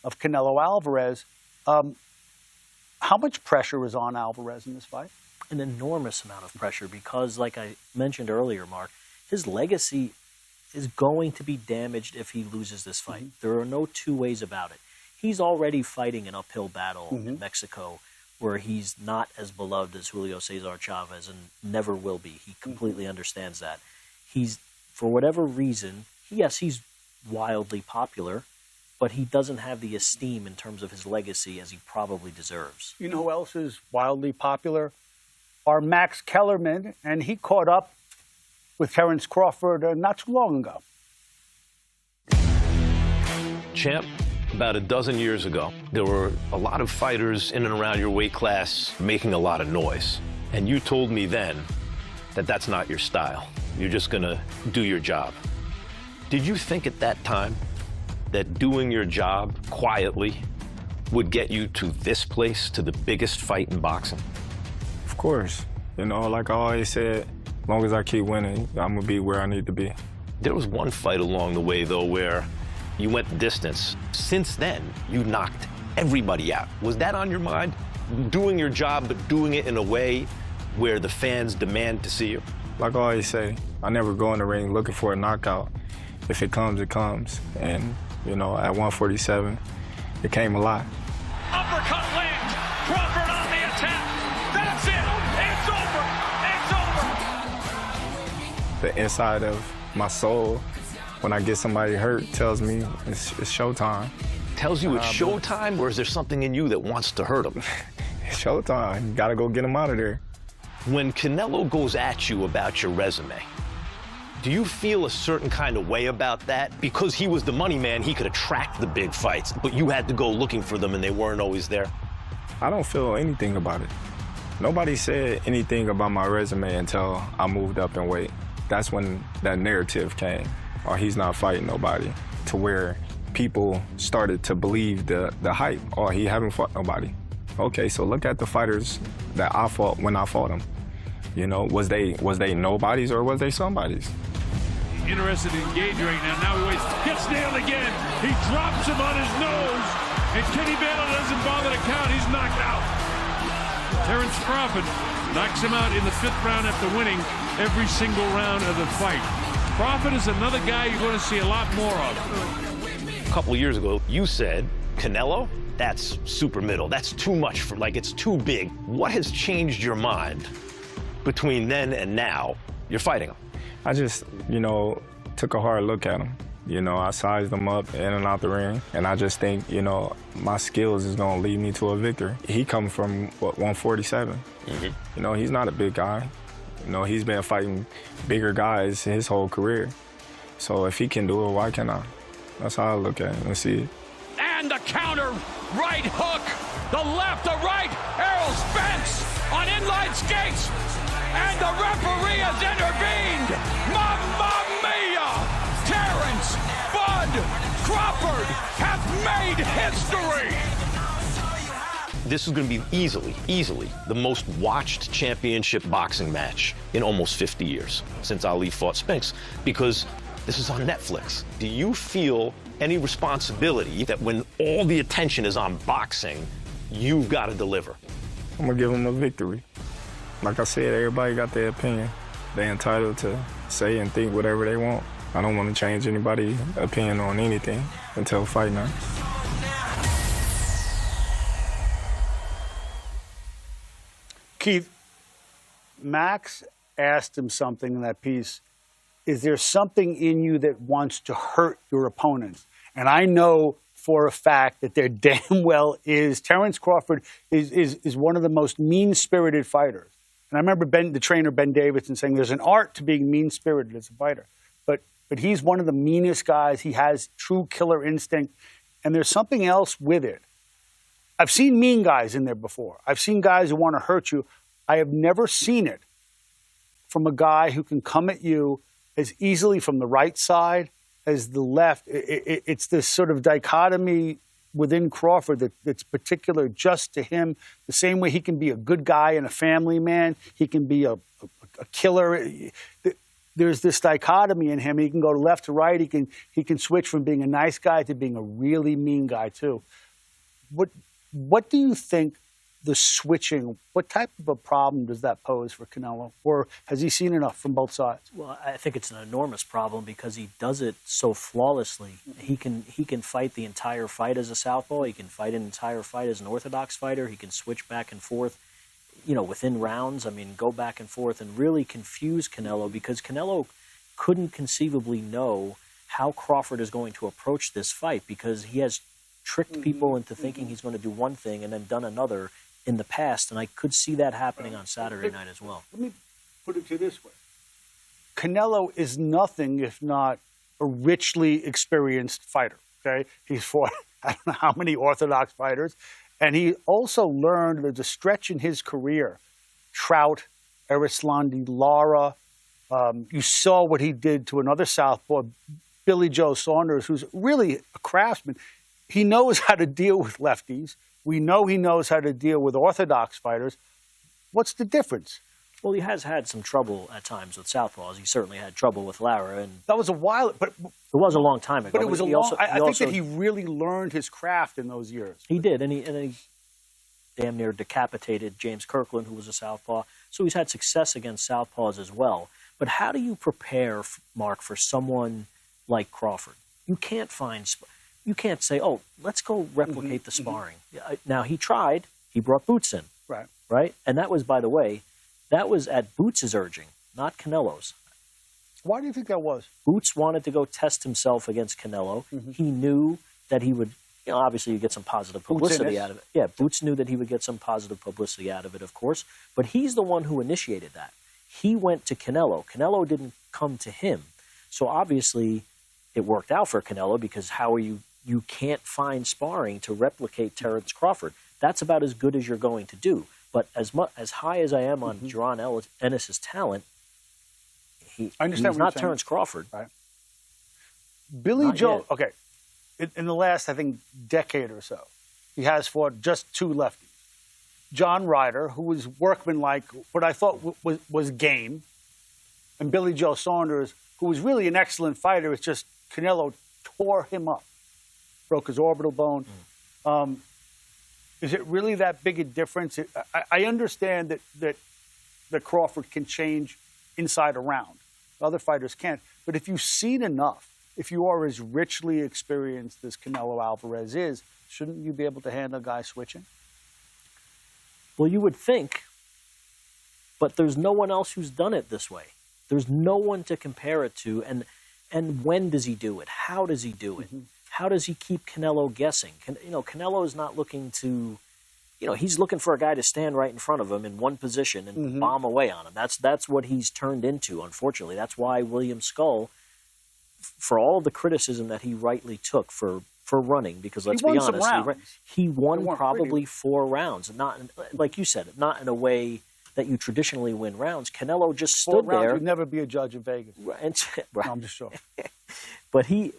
of Canelo Alvarez. How much pressure is on Alvarez in this fight? An enormous amount of pressure because, like I mentioned earlier, Mark, his legacy is going to be damaged if he loses this fight. There are no two ways about it. He's already fighting an uphill battle in Mexico where he's not as beloved as Julio Cesar Chavez and never will be. He completely understands that. He's, for whatever reason, yes, he's wildly popular, but he doesn't have the esteem in terms of his legacy as he probably deserves. You know who else is wildly popular? Our Max Kellerman, and he caught up with Terence Crawford not too long ago. Champ, about a dozen years ago, there were a lot of fighters in and around your weight class making a lot of noise. And you told me then that that's not your style. You're just gonna do your job. Did you think at that time that doing your job quietly would get you to this place, to the biggest fight in boxing? Of course. You know, like I always said, as long as I keep winning, I'm gonna be where I need to be. There was one fight along the way, though, where you went the distance. Since then, you knocked everybody out. Was that on your mind? Doing your job, but doing it in a way where the fans demand to see you? Like I always say, I never go in the ring looking for a knockout. If it comes, it comes. And, you know, at 147, it came a lot. Uppercut lands. Crawford on the attack. That's it. It's over. The inside of my soul, when I get somebody hurt, tells me it's showtime. Tells you it's showtime, or is there something in you that wants to hurt him? It's showtime. You gotta go get him out of there. When Canelo goes at you about your resume, do you feel a certain kind of way about that? Because he was the money man, he could attract the big fights, but you had to go looking for them and they weren't always there. I don't feel anything about it. Nobody said anything about my resume until I moved up in weight. That's when that narrative came, or he's not fighting nobody, to where people started to believe the hype, or he haven't fought nobody. Okay, so look at the fighters that I fought when I fought them. You know, was they nobodies or was they somebodies? Interested in engage right now. Now he waits. Gets nailed again. He drops him on his nose. And Kenny Baylor doesn't bother to count. He's knocked out. Terence Crawford knocks him out in the 5th round after winning every single round of the fight. Crawford is another guy you're going to see a lot more of. A couple of years ago, you said, Canelo, that's super middle. That's too much for, like, it's too big. What has changed your mind between then and now you're fighting him? I just, you know, took a hard look at him. You know, I sized him up in and out the ring, and I just think, you know, my skills is going to lead me to a victory. He comes from, what, 147? You know, he's not a big guy. You know, he's been fighting bigger guys his whole career. So if he can do it, why can't I? That's how I look at it and see it. And the counter, right hook, the left, the right, Errol Spence on inline skates, and the referee has intervened. Mamma mia! Terence Bud Crawford has made history. This is going to be easily the most watched championship boxing match in almost 50 years since Ali fought Spinks, because This is on Netflix. Do you feel any responsibility that when all the attention is on boxing, you've got to deliver? I'm going to give them a victory. Like I said, everybody got their opinion. They're entitled to say and think whatever they want. I don't want to change anybody's opinion on anything until fight night. Keith, Max asked him something in that piece. Is there something in you that wants to hurt your opponents? And I know for a fact that there damn well is. Terence Crawford is one of the most mean-spirited fighters. And I remember the trainer, Ben Davidson, saying there's an art to being mean-spirited as a fighter. But he's one of the meanest guys. He has true killer instinct. And there's something else with it. I've seen mean guys in there before. I've seen guys who want to hurt you. I have never seen it from a guy who can come at you as easily from the right side as the left. It's this sort of dichotomy within Crawford that's particular just to him. The same way he can be a good guy and a family man, he can be a killer. There's this dichotomy in him. He can go left to right. He can switch from being a nice guy to being a really mean guy too. What do you think the switching, what type of a problem does that pose for Canelo? Or has he seen enough from both sides? Well, I think it's an enormous problem because he does it so flawlessly. He can fight the entire fight as a southpaw. He can fight an entire fight as an orthodox fighter. He can switch back and forth, within rounds. I mean, go back and forth and really confuse Canelo because Canelo couldn't conceivably know how Crawford is going to approach this fight because he has tricked people into thinking he's going to do one thing and then done another in the past, and I could see that happening on Saturday night as well. Let me put it to you this way. Canelo is nothing if not a richly experienced fighter, okay? He's fought I don't know how many orthodox fighters, and he also learned there's a stretch in his career. Trout, Arislandi Lara, you saw what he did to another southpaw, Billy Joe Saunders, who's really a craftsman. He knows how to deal with lefties. We know he knows how to deal with orthodox fighters. What's the difference? Well, he has had some trouble at times with southpaws. He certainly had trouble with Lara, and that was a while. But it was a long time ago. But it was a long. I think that he really learned his craft in those years. He did, and he damn near decapitated James Kirkland, who was a southpaw. So he's had success against southpaws as well. But how do you prepare, Mark, for someone like Crawford? You can't say, oh, let's go replicate the sparring. Now, he tried. He brought Boots in. Right? And that was, by the way, that was at Boots' urging, not Canelo's. Why do you think that was? Boots wanted to go test himself against Canelo. He knew that he would, obviously you get some positive publicity out of it. Yeah, Boots knew that he would get some positive publicity out of it, of course. But he's the one who initiated that. He went to Canelo. Canelo didn't come to him. So obviously it worked out for Canelo because you can't find sparring to replicate Terence Crawford. That's about as good as you're going to do. But as high as I am on Jaron Ennis's talent, he's not Terence Crawford. Right. Billy Joe, okay, in the last, I think, decade or so, he has fought just two lefties. John Ryder, who was workmanlike, what I thought was game, and Billy Joe Saunders, who was really an excellent fighter. It's just Canelo tore him up, broke his orbital bone. Is it really that big a difference? I understand that Crawford can change inside a round. Other fighters can't. But if you've seen enough, if you are as richly experienced as Canelo Alvarez is, shouldn't you be able to handle a guy switching? Well, you would think, but there's no one else who's done it this way. There's no one to compare it to. And when does he do it? How does he do it? How does he keep Canelo guessing? Canelo is not looking to, he's looking for a guy to stand right in front of him in one position and bomb away on him. That's what he's turned into, unfortunately. That's why William Skull, for all the criticism that he rightly took for running, because let's be honest, he won probably 4 rounds. Not, like you said, not in a way that you traditionally win rounds. Canelo just stood there. You'd never be a judge in Vegas. Right. No, I'm just joking. But he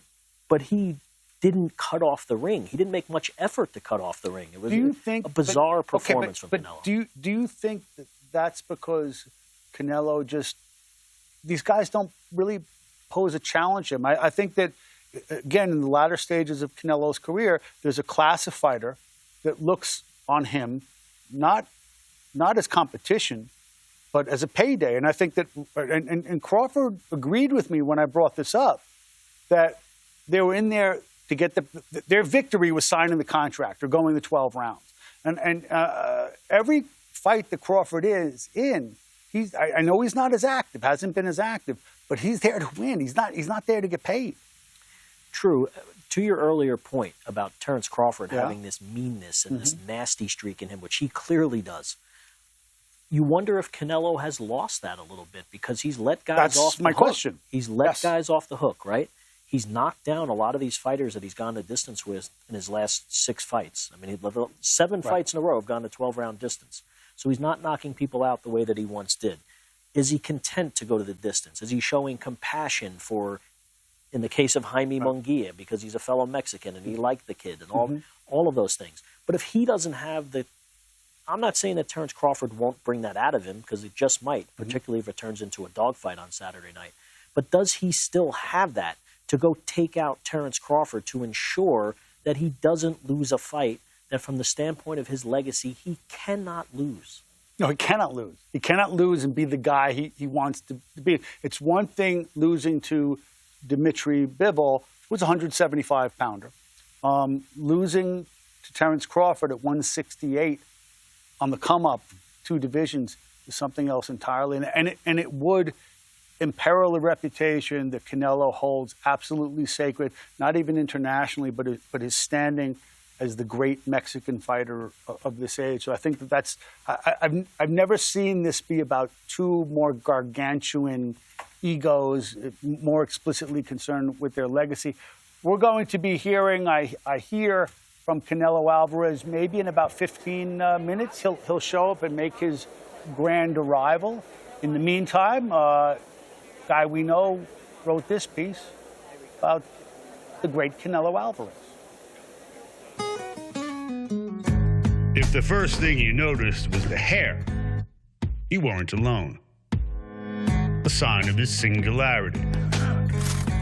didn't cut off the ring. He didn't make much effort to cut off the ring. It was a bizarre performance from Canelo. Do you think that's because Canelo these guys don't really pose a challenge to him. I think that, again, in the latter stages of Canelo's career, there's a class of fighter that looks on him not as competition, but as a payday. And I think that, and Crawford agreed with me when I brought this up, that they were in there to get their victory was signing the contract or going the 12 rounds. And every fight that Crawford is in, I know he's not as active, hasn't been as active, but he's there to win. He's not there to get paid. True. To your earlier point about Terence Crawford having this meanness and this nasty streak in him, which he clearly does, you wonder if Canelo has lost that a little bit because he's let guys off the hook. That's my question. He's let guys off the hook, right? He's knocked down a lot of these fighters that he's gone the distance with in his last 6 fights. I mean, 7 fights in a row have gone to 12-round distance. So he's not knocking people out the way that he once did. Is he content to go to the distance? Is he showing compassion for, in the case of Jaime Munguia, because he's a fellow Mexican and he liked the kid and all of those things. But if he doesn't have the, I'm not saying that Terence Crawford won't bring that out of him, because it just might, particularly if it turns into a dogfight on Saturday night. But does he still have that to go take out Terence Crawford to ensure that he doesn't lose a fight that from the standpoint of his legacy, he cannot lose? No, he cannot lose. He cannot lose and be the guy he wants to be. It's one thing losing to Dimitri Bivol, who's a 175-pounder. Losing to Terence Crawford at 168 on the come-up, 2 divisions, is something else entirely. And it would imperil the reputation that Canelo holds absolutely sacred, not even internationally, but his standing as the great Mexican fighter of this age. So I think that's I've never seen this be about 2 more gargantuan egos, more explicitly concerned with their legacy. We're going to be hearing, I hear, from Canelo Alvarez maybe in about 15 minutes. He'll show up and make his grand arrival. In the meantime, guy we know wrote this piece about the great Canelo Alvarez. If the first thing you noticed was the hair, you weren't alone. A sign of his singularity.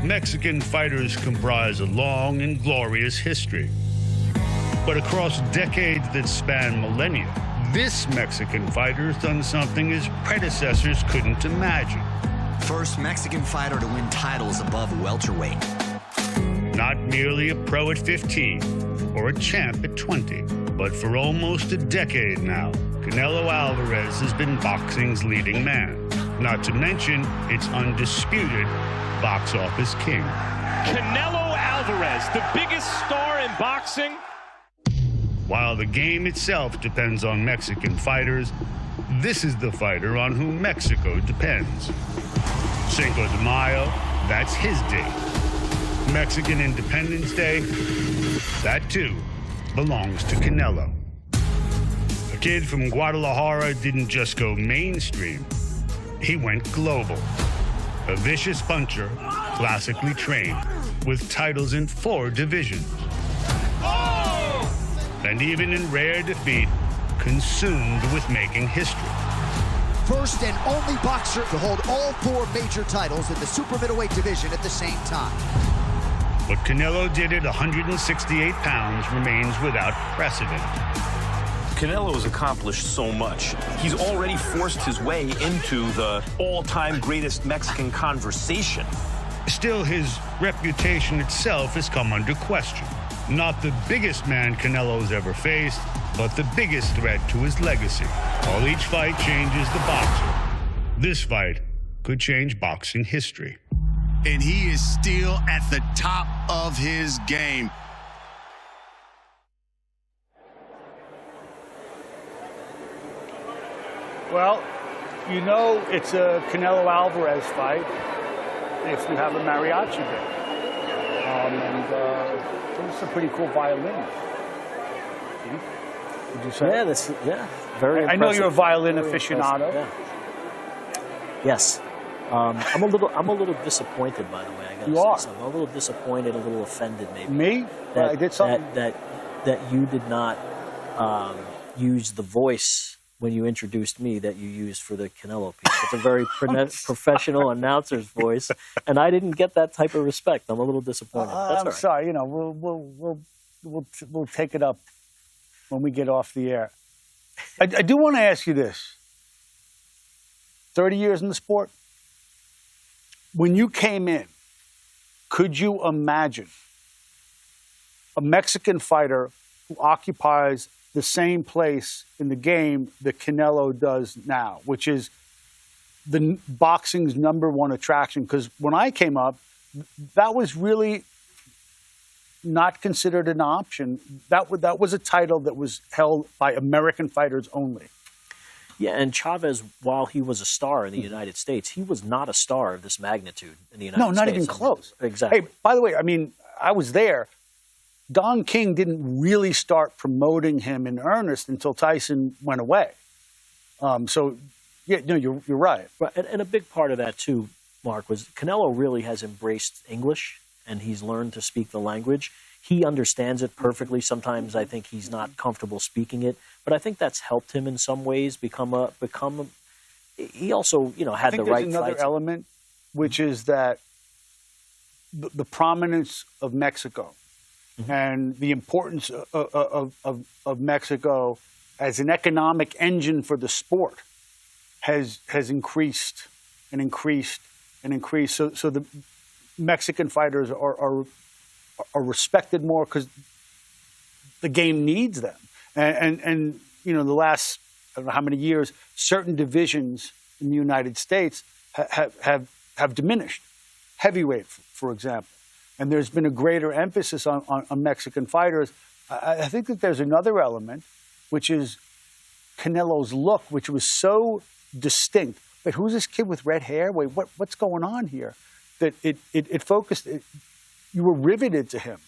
Mexican fighters comprise a long and glorious history. But across decades that span millennia, this Mexican fighter's done something his predecessors couldn't imagine. First Mexican fighter to win titles above welterweight. Not merely a pro at 15 or a champ at 20, but for almost a decade now, Canelo Alvarez has been boxing's leading man. Not to mention its undisputed box office king. Canelo Alvarez, the biggest star in boxing. While the game itself depends on Mexican fighters, this is the fighter on whom Mexico depends. Cinco de Mayo, that's his day. Mexican Independence Day, that too belongs to Canelo. A kid from Guadalajara didn't just go mainstream, he went global. A vicious puncher, classically trained, with titles in 4 divisions. And even in rare defeat, consumed with making history. First and only boxer to hold all 4 major titles in the super middleweight division at the same time. What Canelo did at 168 pounds remains without precedent. Canelo has accomplished so much. He's already forced his way into the all-time greatest Mexican conversation. Still, his reputation itself has come under question. Not the biggest man Canelo's ever faced, but the biggest threat to his legacy. While each fight changes the boxer, this fight could change boxing history. And he is still at the top of his game. Well, you know it's a Canelo Alvarez fight if you have a mariachi band. It's a pretty cool violin. Would you say? Yeah, very impressive. I know you're a violin aficionado. Yeah. Yes. I'm a little disappointed, by the way. I gotta say something. I'm a little disappointed, a little offended, maybe. Me? I did something that you did not use the voice when you introduced me that you used for the Canelo piece. It's a very professional announcer's voice, and I didn't get that type of respect. I'm a little disappointed. That's I'm all right. sorry. You know, we'll take it up when we get off the air. I do want to ask you this. 30 years in the sport. When you came in, could you imagine a Mexican fighter who occupies the same place in the game that Canelo does now, which is the boxing's #1 attraction? Because when I came up, that was really not considered an option. That was a title that was held by American fighters only. Yeah, and Chavez, while he was a star in the United States, he was not a star of this magnitude in the United States. No, not even close. Exactly. Hey, by the way, I mean, I was there. Don King didn't really start promoting him in earnest until Tyson went away. So, yeah, no, you're right. Right. And a big part of that, too, Mark, was Canelo really has embraced English, and he's learned to speak the language. He understands it perfectly. Sometimes I think he's not comfortable speaking it, but I think that's helped him in some ways become a. He also, you know, had the right. There's another element, which is that the prominence of Mexico and the importance of Mexico as an economic engine for the sport has increased and increased and increased. So the Mexican fighters are respected more because the game needs them. And you know, the last, I don't know how many years, certain divisions in the United States have diminished. Heavyweight, for example. And there's been a greater emphasis on Mexican fighters. I think that there's another element, which is Canelo's look, which was so distinct. But who's this kid with red hair? Wait, what's going on here? That it focused. You were riveted to him.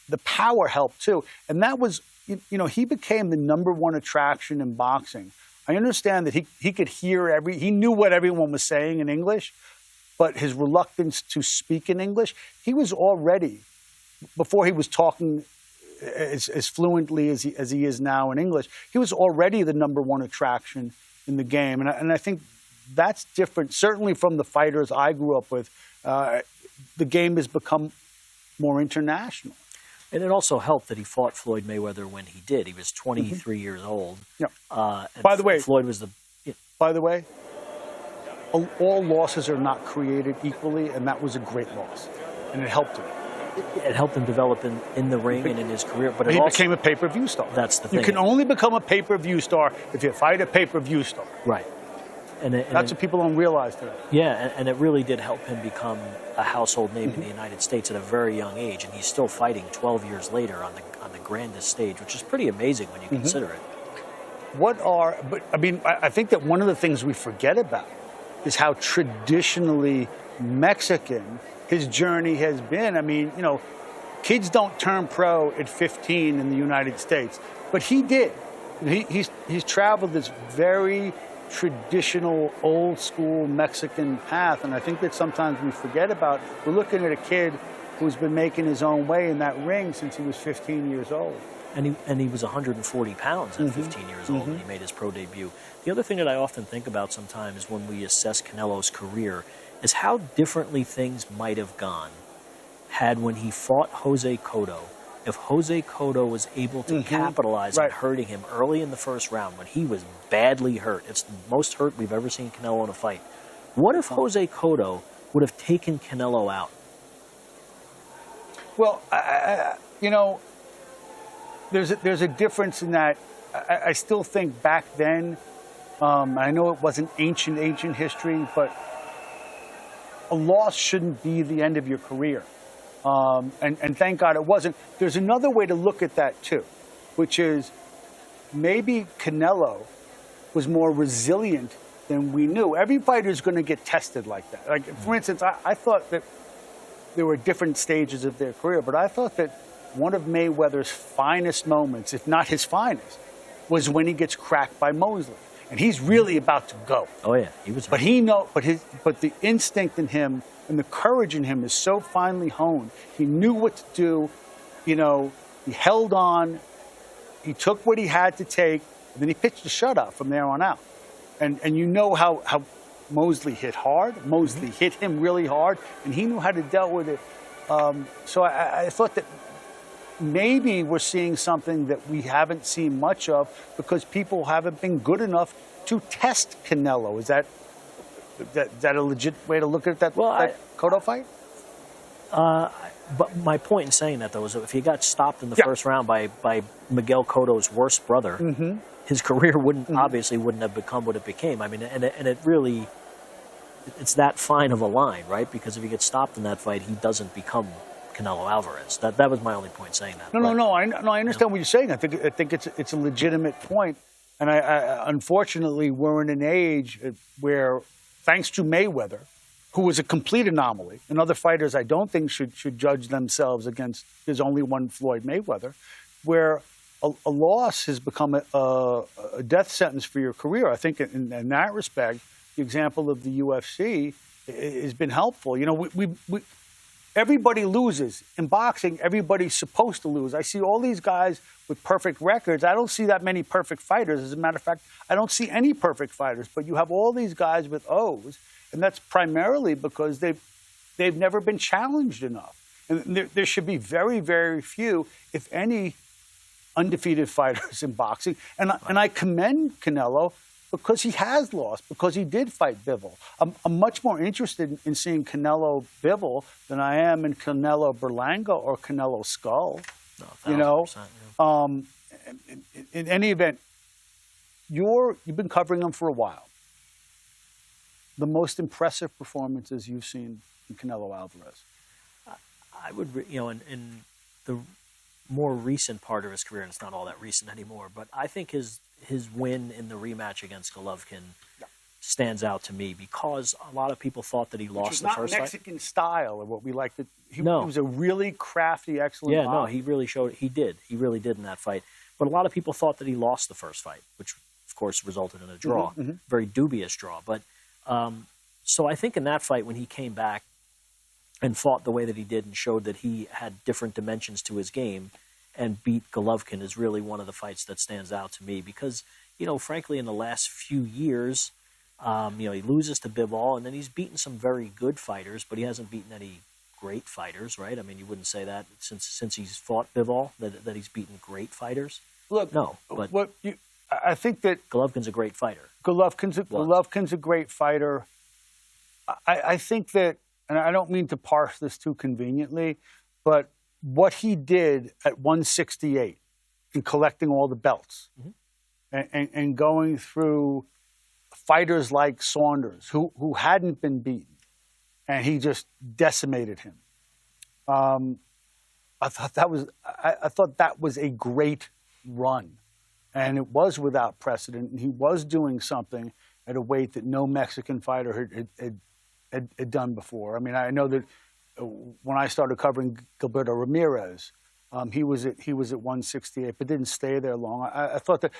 The power helped too, and that was, you know, he became the #1 attraction in boxing. I understand that he could hear he knew what everyone was saying in English, but his reluctance to speak in English, he was already, before he was talking as fluently as he is now in English, he was already the #1 attraction in the game, and I think that's different, certainly from the fighters I grew up with. The game has become more international. And it also helped that he fought Floyd Mayweather when he did. He was 23 years old. Yeah. By the way, Floyd was the. By the way, all losses are not created equally, and that was a great loss, and it helped him. It helped him develop in the ring and in his career, but he became a pay-per-view star. That's the thing. You can only become a pay-per-view star if you fight a pay-per-view star. Right. And that's what people don't realize today. Yeah, and it really did help him become a household name in the United States at a very young age, and he's still fighting 12 years later on the grandest stage, which is pretty amazing when you consider it. But I mean, I think that one of the things we forget about is how traditionally Mexican his journey has been. I mean, you know, kids don't turn pro at 15 in the United States, but he did. He's traveled this very traditional, old-school Mexican path, and I think that sometimes we forget about. We're looking at a kid who's been making his own way in that ring since he was 15 years old. And he was 140 pounds at 15 years old when he made his pro debut. The other thing that I often think about sometimes when we assess Canelo's career is how differently things might have gone had when he fought Jose Cotto. If Jose Cotto was able to capitalize on hurting him early in the first round when he was badly hurt, it's the most hurt we've ever seen Canelo in a fight. What if Jose Cotto would have taken Canelo out? Well, you know, there's a difference in that. I still think back then, I know it wasn't ancient history, but a loss shouldn't be the end of your career. And thank God it wasn't. There's another way to look at that too, which is maybe Canelo was more resilient than we knew. Every fighter is going to get tested like that. Like, for instance, I thought that there were different stages of their career, but I thought that one of Mayweather's finest moments, if not his finest, was when he gets cracked by Mosley, and he's really about to go. Oh yeah, he was. But but the instinct in him and the courage in him is so finely honed. He knew what to do. You know, he held on. He took what he had to take, And then he pitched a shutout from there on out. And you know how Mosley hit hard. Mosley hit him really hard, and he knew how to deal with it. So I thought that maybe we're seeing something that we haven't seen much of because people haven't been good enough to test Canelo. Is that a legit way to look at that, that Cotto fight? But my point in saying that, though, is that if he got stopped in the first round by Miguel Cotto's worst brother, his career obviously wouldn't have become what it became. I mean, and it really, it's that fine of a line, right? Because if he gets stopped in that fight, he doesn't become Canelo Alvarez. That was my only point saying that. No. I understand what you're saying. I think it's a legitimate point. And I unfortunately, we're in an age where, thanks to Mayweather, who was a complete anomaly, and other fighters I don't think should judge themselves against there's only one Floyd Mayweather, where a loss has become a death sentence for your career. I think in that respect, the example of the UFC has been helpful. You know, everybody loses. In boxing, everybody's supposed to lose. I see all these guys with perfect records. I don't see that many perfect fighters. As a matter of fact, I don't see any perfect fighters. But you have all these guys with O's, and that's primarily because they've never been challenged enough. And there should be very, very few, if any, undefeated fighters in boxing. And I commend Canelo because he has lost, because he did fight Bivol. I'm much more interested in seeing Canelo Bivol than I am in Canelo Berlanga or Canelo Skull. No, 1,000%, yeah. In any event, you've been covering him for a while. The most impressive performances you've seen in Canelo Alvarez? I would, in the more recent part of his career, and it's not all that recent anymore, but I think his win in the rematch against Golovkin stands out to me because a lot of people thought that he lost the first fight. Mexican style, or what we like to. He was a really crafty, excellent. Yeah, no, he really showed. He did. He really did in that fight. But a lot of people thought that he lost the first fight, which of course resulted in a draw, very dubious draw. But so I think in that fight, when he came back and fought the way that he did and showed that he had different dimensions to his game and beat Golovkin is really one of the fights that stands out to me because, frankly, in the last few years, he loses to Bivol and then he's beaten some very good fighters, but he hasn't beaten any great fighters, right? I mean, you wouldn't say that since he's fought Bivol that he's beaten great fighters. Look, no, but I think that Golovkin's a great fighter. Golovkin's a great fighter. I think that, and I don't mean to parse this too conveniently, but what he did at 168 in collecting all the belts and going through fighters like Saunders, who hadn't been beaten, and he just decimated him. I thought that was a great run, and it was without precedent, and he was doing something at a weight that no Mexican fighter had done before. I mean, I know that when I started covering Gilberto Ramirez, he was at 168, but didn't stay there long. I thought that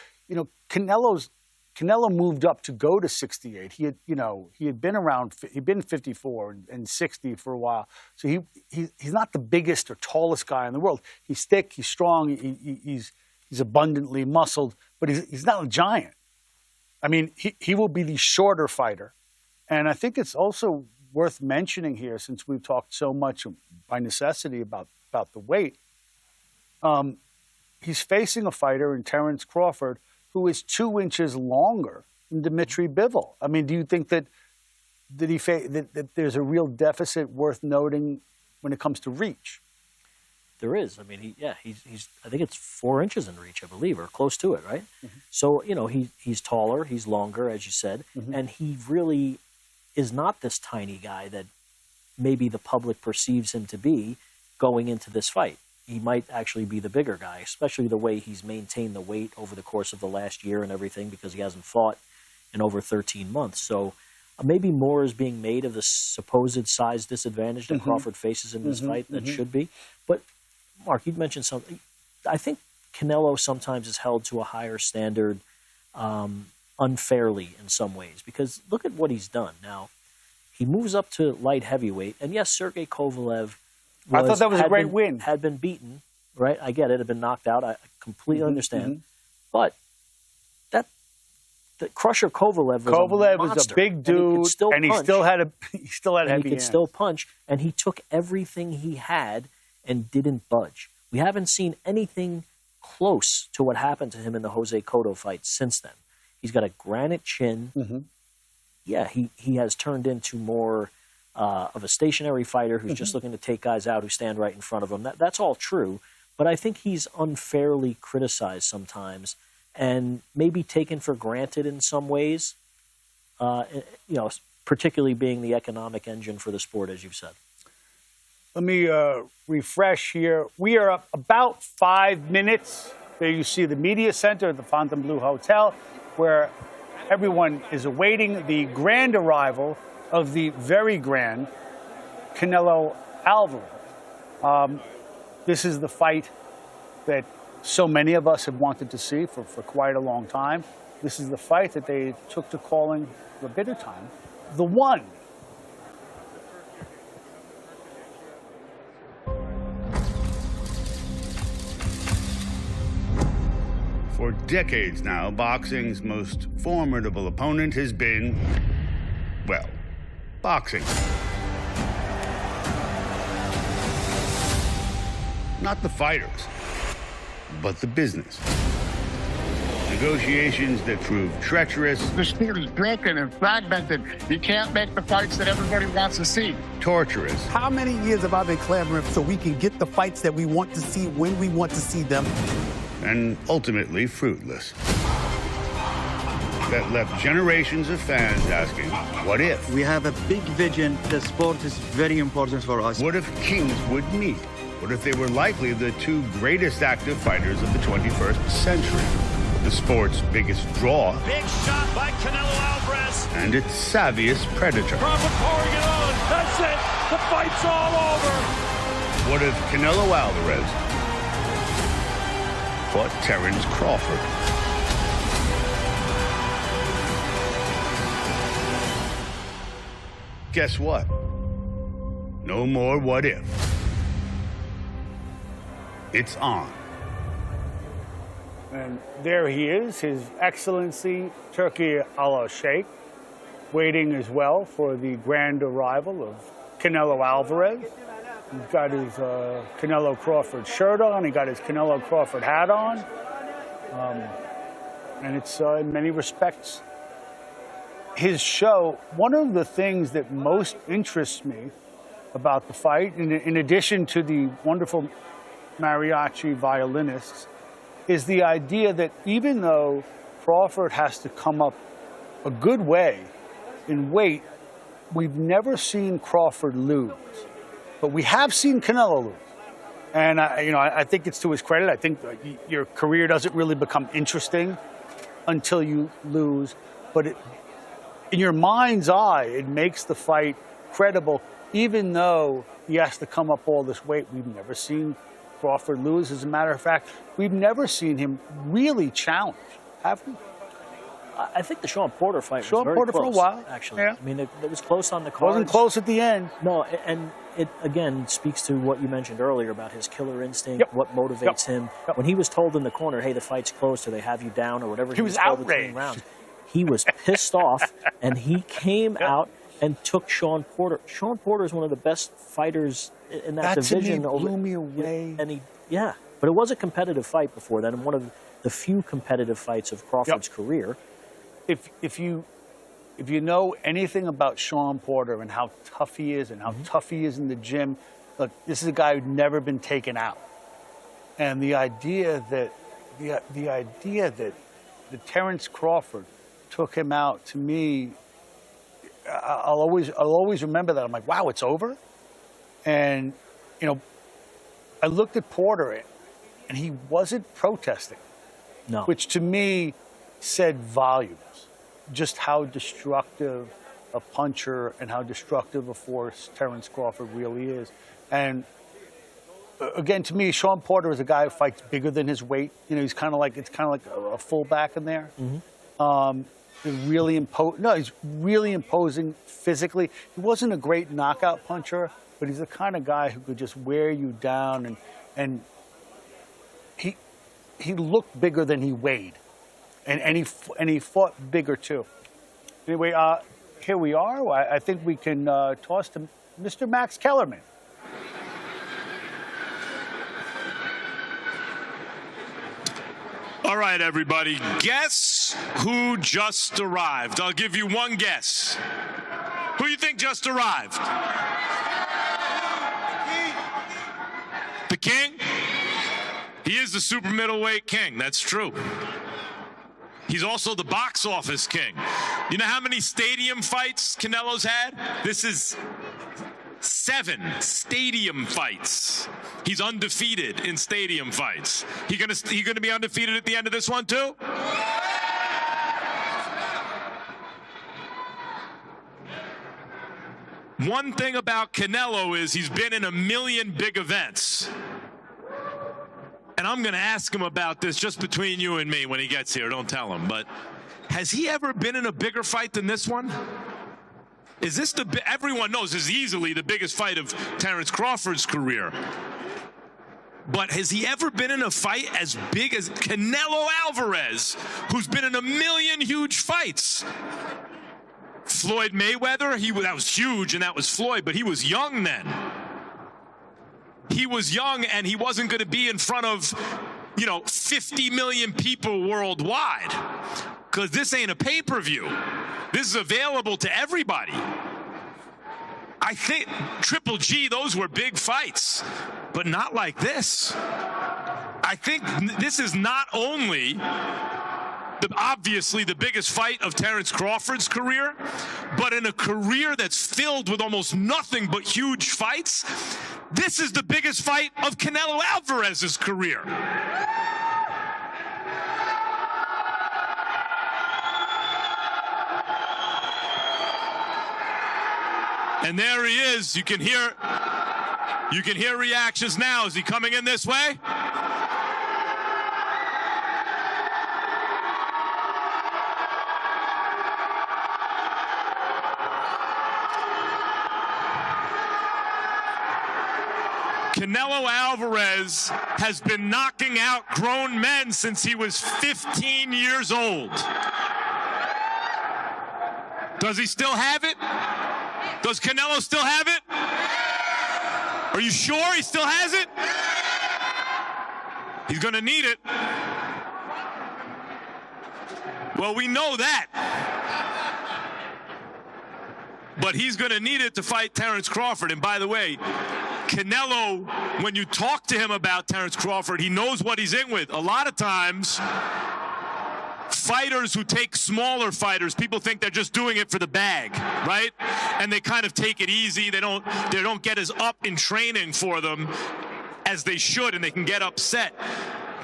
Canelo moved up to go to 68. He had been around. He'd been 54 and 60 for a while. So he's not the biggest or tallest guy in the world. He's thick. He's strong. He's abundantly muscled, but he's not a giant. I mean, he will be the shorter fighter. And I think it's also worth mentioning here, since we've talked so much by necessity about the weight. He's facing a fighter in Terence Crawford who is 2 inches longer than Dmitry Bivol. I mean, do you think that there's a real deficit worth noting when it comes to reach? There is. I mean, he's. I think it's 4 inches in reach, I believe, or close to it, right? So he's taller, he's longer, as you said, and he really is not this tiny guy that maybe the public perceives him to be going into this fight. He might actually be the bigger guy, especially the way he's maintained the weight over the course of the last year and everything, because he hasn't fought in over 13 months. So maybe more is being made of the supposed size disadvantage that Crawford faces in this fight that should be. But, Mark, you'd mentioned something. I think Canelo sometimes is held to a higher standard unfairly in some ways, because look at what he's done. Now, he moves up to light heavyweight, and yes, Sergey Kovalev I thought that was a great win. Had been beaten, right? I get it, had been knocked out. I completely understand. But Crusher Kovalev was Kovalev a monster, was a big dude, and he still had heavy he could hands. still punch, and he took everything he had and didn't budge. We haven't seen anything close to what happened to him in the Jose Cotto fight since then. He's got a granite chin. Yeah, he has turned into more of a stationary fighter who's just looking to take guys out who stand right in front of him. That's all true, but I think he's unfairly criticized sometimes and maybe taken for granted in some ways, particularly being the economic engine for the sport, as you've said. Let me refresh here. We are up about 5 minutes. There you see the media center at the Fontainebleau Hotel, where everyone is awaiting the grand arrival of the very grand Canelo Alvarez. This is the fight that so many of us have wanted to see for quite a long time. This is the fight that they took to calling for a bitter time the one. For decades now, boxing's most formidable opponent has been, well, boxing. Not the fighters, but the business. Negotiations that prove treacherous. The sport is broken and fragmented. You can't make the fights that everybody wants to see. Torturous. How many years have I been clamoring so we can get the fights that we want to see when we want to see them? And ultimately fruitless. That left generations of fans asking, what if? We have a big vision. The sport is very important for us. What if kings would meet? What if they were likely the two greatest active fighters of the 21st century? The sport's biggest draw. Big shot by Canelo Alvarez. And its savviest predator. Crawford pouring it on. That's it. The fight's all over. What if Canelo Alvarez fought Terence Crawford? Guess what? No more what if. It's on. And there he is, His Excellency Turki Al-Sheikh, waiting as well for the grand arrival of Canelo Alvarez. He's got his Canelo Crawford shirt on. He got his Canelo Crawford hat on. And it's, in many respects, his show. One of the things that most interests me about the fight, in addition to the wonderful mariachi violinists, is the idea that even though Crawford has to come up a good way in weight, we've never seen Crawford lose. But we have seen Canelo lose. And I think it's to his credit. I think your career doesn't really become interesting until you lose. But in your mind's eye, it makes the fight credible, even though he has to come up all this weight. We've never seen Crawford lose. As a matter of fact, we've never seen him really challenge, have we? I think the Sean Porter fight Sean was very Porter close, for a while, actually. yeah. I mean, it was close on the cards. Wasn't close at the end. No, and it, again, speaks to what you mentioned earlier about his killer instinct, what motivates him. When he was told in the corner, hey, the fight's close, or they have you down, or whatever he was told between rounds, he was pissed off, and he came out and took Sean Porter. Sean Porter is one of the best fighters in that division. That to me blew me away. And but it was a competitive fight before that, and one of the few competitive fights of Crawford's career. If you know anything about Sean Porter and how tough he is and how tough he is in the gym, look, this is a guy who'd never been taken out. And the idea that Terence Crawford took him out, to me, I'll always remember that. I'm like, wow, it's over? And I looked at Porter and he wasn't protesting. No. Which to me said volumes. Just how destructive a puncher and how destructive a force Terence Crawford really is. And again, to me, Sean Porter is a guy who fights bigger than his weight. He's kind of like a fullback in there. He's really imposing physically. He wasn't a great knockout puncher, but he's the kind of guy who could just wear you down, and he looked bigger than he weighed. and he fought bigger too. Anyway, here we are. I think we can toss to Mr. Max Kellerman. All right, everybody. Guess who just arrived? I'll give you one guess. Who do you think just arrived? The King? He is the super middleweight king. That's true. He's also the box office king. You know how many stadium fights Canelo's had? This is 7 stadium fights. He's undefeated in stadium fights. He gonna be undefeated at the end of this one too? One thing about Canelo is he's been in a million big events. And I'm going to ask him about this just between you and me when he gets here. Don't tell him. But has he ever been in a bigger fight than this one? Is this everyone knows this is easily the biggest fight of Terence Crawford's career. But has he ever been in a fight as big as Canelo Alvarez, who's been in a million huge fights? Floyd Mayweather, that was huge, and that was Floyd, but he was young then. He was young, and he wasn't going to be in front of, 50 million people worldwide. Because this ain't a pay-per-view. This is available to everybody. I think Triple G, those were big fights, but not like this. I think this is not only obviously the biggest fight of Terence Crawford's career, but in a career that's filled with almost nothing but huge fights, this is the biggest fight of Canelo Alvarez's career. And there he is. You can hear reactions now. Is he coming in this way? Canelo Alvarez has been knocking out grown men since he was 15 years old. Does he still have it? Does Canelo still have it? Are you sure he still has it? He's going to need it. Well, we know that. But he's going to need it to fight Terence Crawford. And by the way, Canelo, when you talk to him about Terence Crawford, he knows what he's in with. A lot of times, fighters who take smaller fighters, people think they're just doing it for the bag, right? And they kind of take it easy. They don't get as up in training for them as they should, and they can get upset.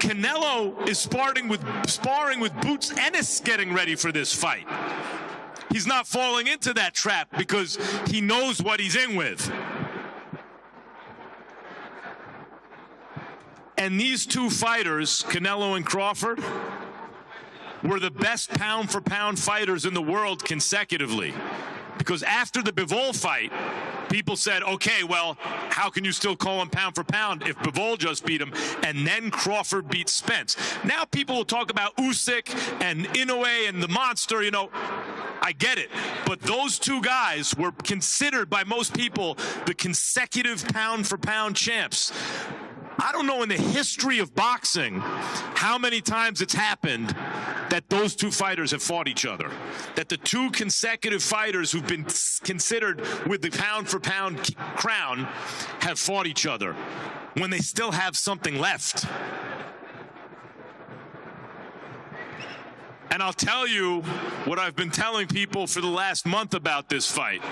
Canelo is sparring with Boots Ennis getting ready for this fight. He's not falling into that trap because he knows what he's in with. And these two fighters, Canelo and Crawford, were the best pound-for-pound fighters in the world consecutively. Because after the Bivol fight, people said, okay, well, how can you still call him pound-for-pound if Bivol just beat him and then Crawford beat Spence? Now people will talk about Usyk and Inoue and the monster, I get it. But those two guys were considered by most people the consecutive pound-for-pound champs. I don't know in the history of boxing how many times it's happened that those two fighters have fought each other. That the two consecutive fighters who've been considered with the pound-for-pound crown have fought each other when they still have something left. And I'll tell you what I've been telling people for the last month about this fight.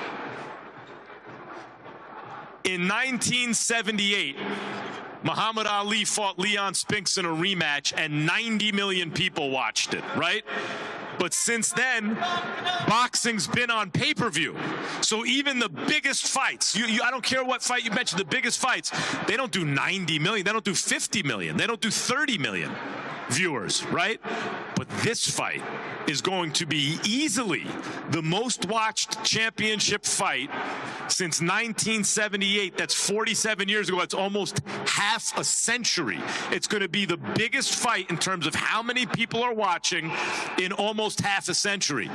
In 1978, Muhammad Ali fought Leon Spinks in a rematch, and 90 million people watched it, right? But since then, boxing's been on pay-per-view. So even the biggest fights, I don't care what fight you mention, the biggest fights, they don't do 90 million, they don't do 50 million, they don't do 30 million viewers, right? But this fight is going to be easily the most watched championship fight since 1978. That's 47 years ago. That's almost half a century. It's going to be the biggest fight in terms of how many people are watching in almost half a century.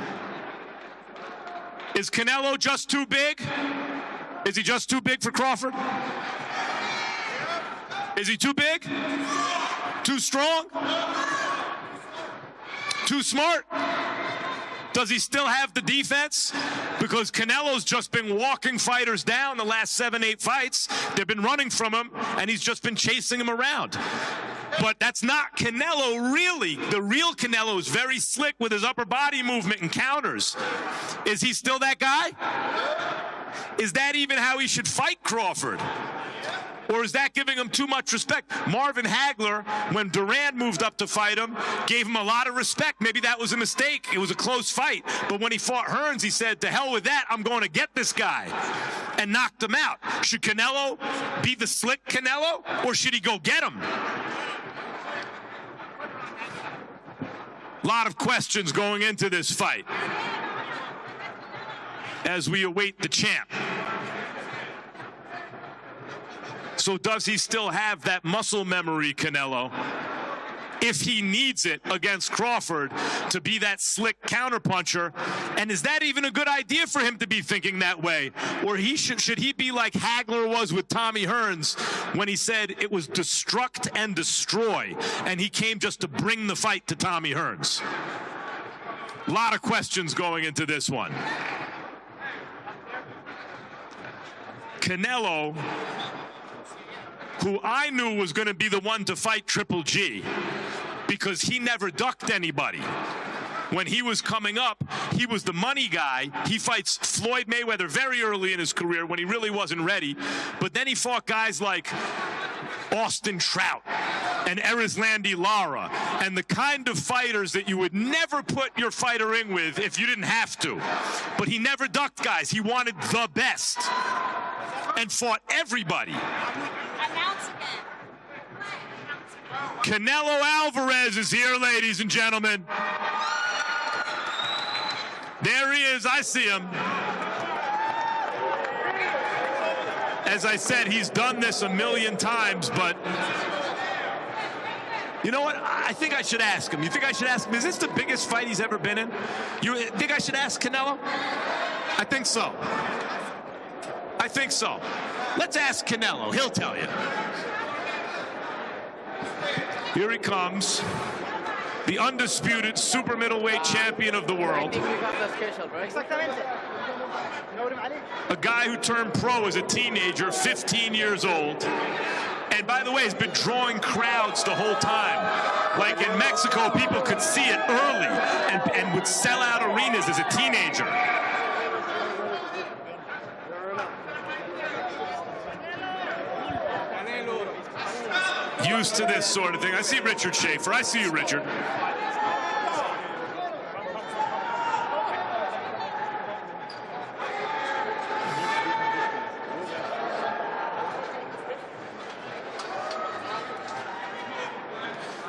Is Canelo just too big? Is he just too big for Crawford? Is he too big? Too strong? Too smart? Does he still have the defense? Because Canelo's just been walking fighters down the last 7-8 fights. They've been running from him, and he's just been chasing him around. But that's not Canelo, really. The real Canelo is very slick with his upper body movement and counters. Is he still that guy? Is that even how he should fight Crawford? Or is that giving him too much respect? Marvin Hagler, when Duran moved up to fight him, gave him a lot of respect. Maybe that was a mistake. It was a close fight. But when he fought Hearns, he said, to hell with that, I'm going to get this guy. And knocked him out. Should Canelo be the slick Canelo? Or should he go get him? A lot of questions going into this fight as we await the champ. So does he still have that muscle memory, Canelo, if he needs it against Crawford to be that slick counterpuncher? And is that even a good idea for him to be thinking that way? Or should he be like Hagler was with Tommy Hearns when he said it was destruct and destroy, and he came just to bring the fight to Tommy Hearns? A lot of questions going into this one. Canelo, who I knew was going to be the one to fight Triple G because he never ducked anybody. When he was coming up, he was the money guy. He fights Floyd Mayweather very early in his career when he really wasn't ready. But then he fought guys like Austin Trout and Erislandy Lara and the kind of fighters that you would never put your fighter in with if you didn't have to. But he never ducked guys. He wanted the best and fought everybody. Canelo Alvarez is here, ladies and gentlemen. There he is. I see him. As I said, he's done this a million times, but you know what? I think I should ask him. You think I should ask him, is this the biggest fight he's ever been in? You think I should ask Canelo? I think so. I think so. Let's ask Canelo. He'll tell you. Here he comes, the undisputed super middleweight champion of the world. A guy who turned pro as a teenager, 15 years old. And by the way, has been drawing crowds the whole time. Like in Mexico, people could see it early and would sell out arenas as a teenager. Used to this sort of thing. I see Richard Schaefer. I see you, Richard.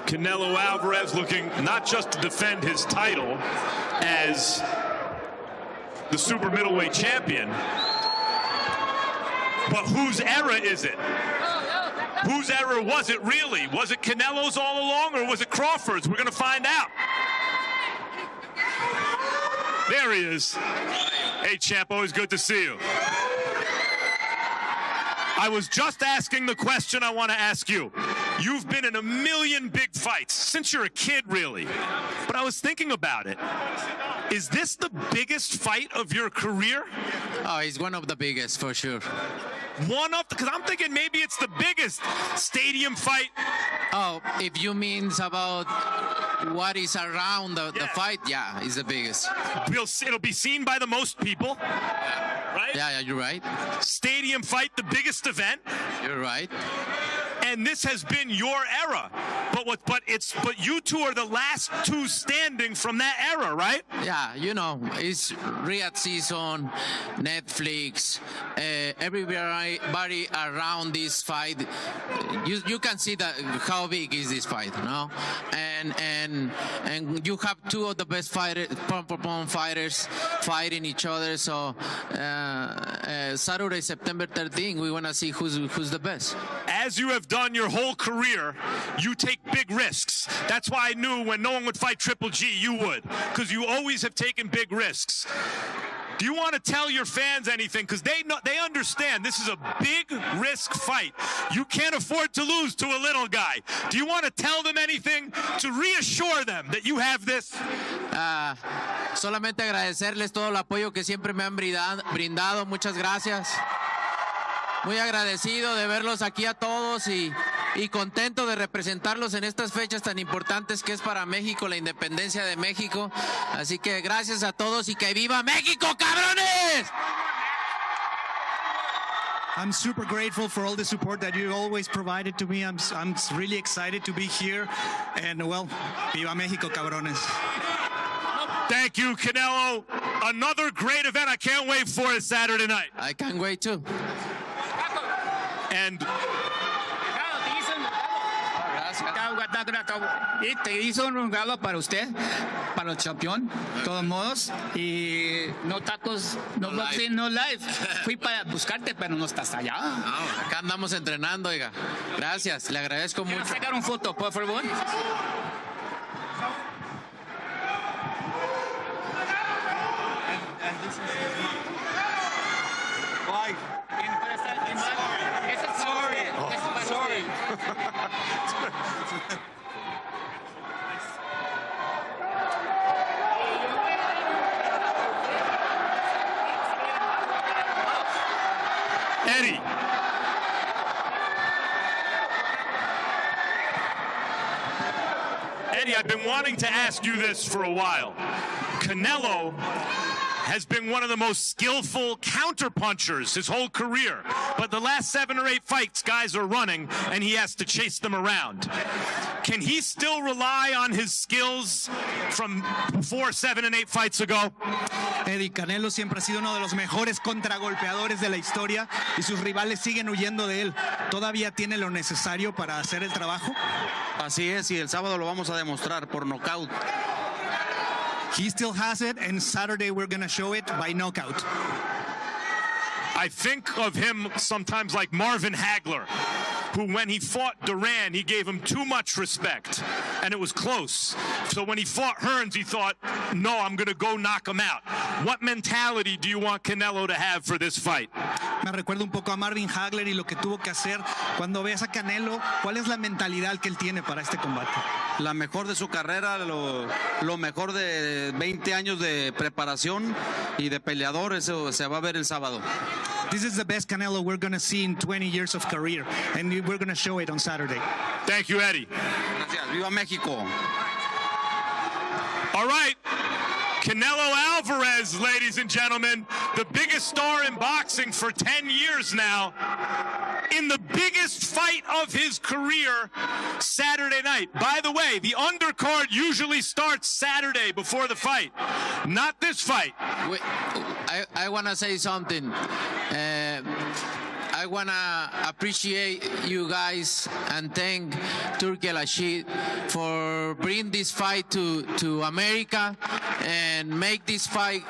Canelo Alvarez looking not just to defend his title as the super middleweight champion, but whose era is it? Whose era was it really? Was it Canelo's all along, or was it Crawford's? We're going to find out. There he is. Hey, champ, always good to see you. I was just asking the question I want to ask you. You've been in a million big fights since you're a kid, really. But I was thinking about it. Is this the biggest fight of your career? Oh, it's one of the biggest, for sure. One of, because I'm thinking maybe it's the biggest stadium fight. Oh, if you mean about what is around the fight, yeah, it's the biggest. It'll be seen by the most people, right? Yeah, you're right. Stadium fight, the biggest event. You're right. And this has been your era, but you two are the last two standing from that era, right? Yeah, you know, it's Riyadh season, Netflix, everybody around this fight. You can see that how big is this fight, you know, and you have two of the best fighters, pound for pound fighters, fighting each other. So Saturday, September 13th, we want to see who's the best. As you have done your whole career, you take big risks. That's why I knew when no one would fight Triple G, you would, because you always have taken big risks. Do you want to tell your fans anything? Because they understand this is a big risk fight. You can't afford to lose to a little guy. Do you want to tell them anything to reassure them that you have this? Solamente agradecerles todo el apoyo que siempre me han brindado. Muchas gracias. Muy agradecido de verlos aquí a todos y contento de representarlos en estas fechas tan importantes que es para México, la independencia de México. Así que gracias a todos y que viva México, cabrones! I'm super grateful for all the support that you always provided to me. I'm really excited to be here. And, well, viva México, cabrones. Thank you, Canelo. Another great event I can't wait for it Saturday night. I can't wait too. And y te hizo un regalo para usted, para el campeón, de todos modos. Y no tacos, no boxing, no live. Fui para buscarte, pero no estás allá. No, acá andamos entrenando, oiga. Gracias, le agradezco mucho. ¿Quiero sacar una foto, por favor? Why? Sorry. Eddie. Eddie, I've been wanting to ask you this for a while. Canelo has been one of the most skillful counterpunchers his whole career. But the last 7 or 8 fights, guys are running, and he has to chase them around. Can he still rely on his skills from 4, 7, and 8 fights ago? Eddie, Canelo siempre ha sido uno de los mejores contragolpeadores de la historia y sus rivales siguen huyendo de él. ¿Todavía tiene lo necesario para hacer el trabajo? Así es, y el sábado lo vamos a demostrar por nocaut. He still has it, and Saturday we're going to show it by knockout. I think of him sometimes like Marvin Hagler, who when he fought Duran, he gave him too much respect, and it was close. So when he fought Hearns, he thought, no, I'm going to go knock him out. What mentality do you want Canelo to have for this fight? Me recuerda un poco a Marvin Hagler y lo que tuvo que hacer. Cuando ves a Canelo, ¿cuál es la mentalidad que él tiene para este combate? La mejor de su carrera, lo mejor de 20 años de preparación y de peleador, eso se va a ver el sábado. This is the best Canelo we're going to see in 20 years of career, and we're going to show it on Saturday. Thank you, Eddie. Gracias. Viva México. All right. Canelo Alvarez, ladies and gentlemen, the biggest star in boxing for 10 years now, in the biggest fight of his career Saturday night. By the way, the undercard usually starts Saturday before the fight. Not this fight. Wait, I want to say something. I want to appreciate you guys and thank Turki Al-Rashid for bringing this fight to America and make this fight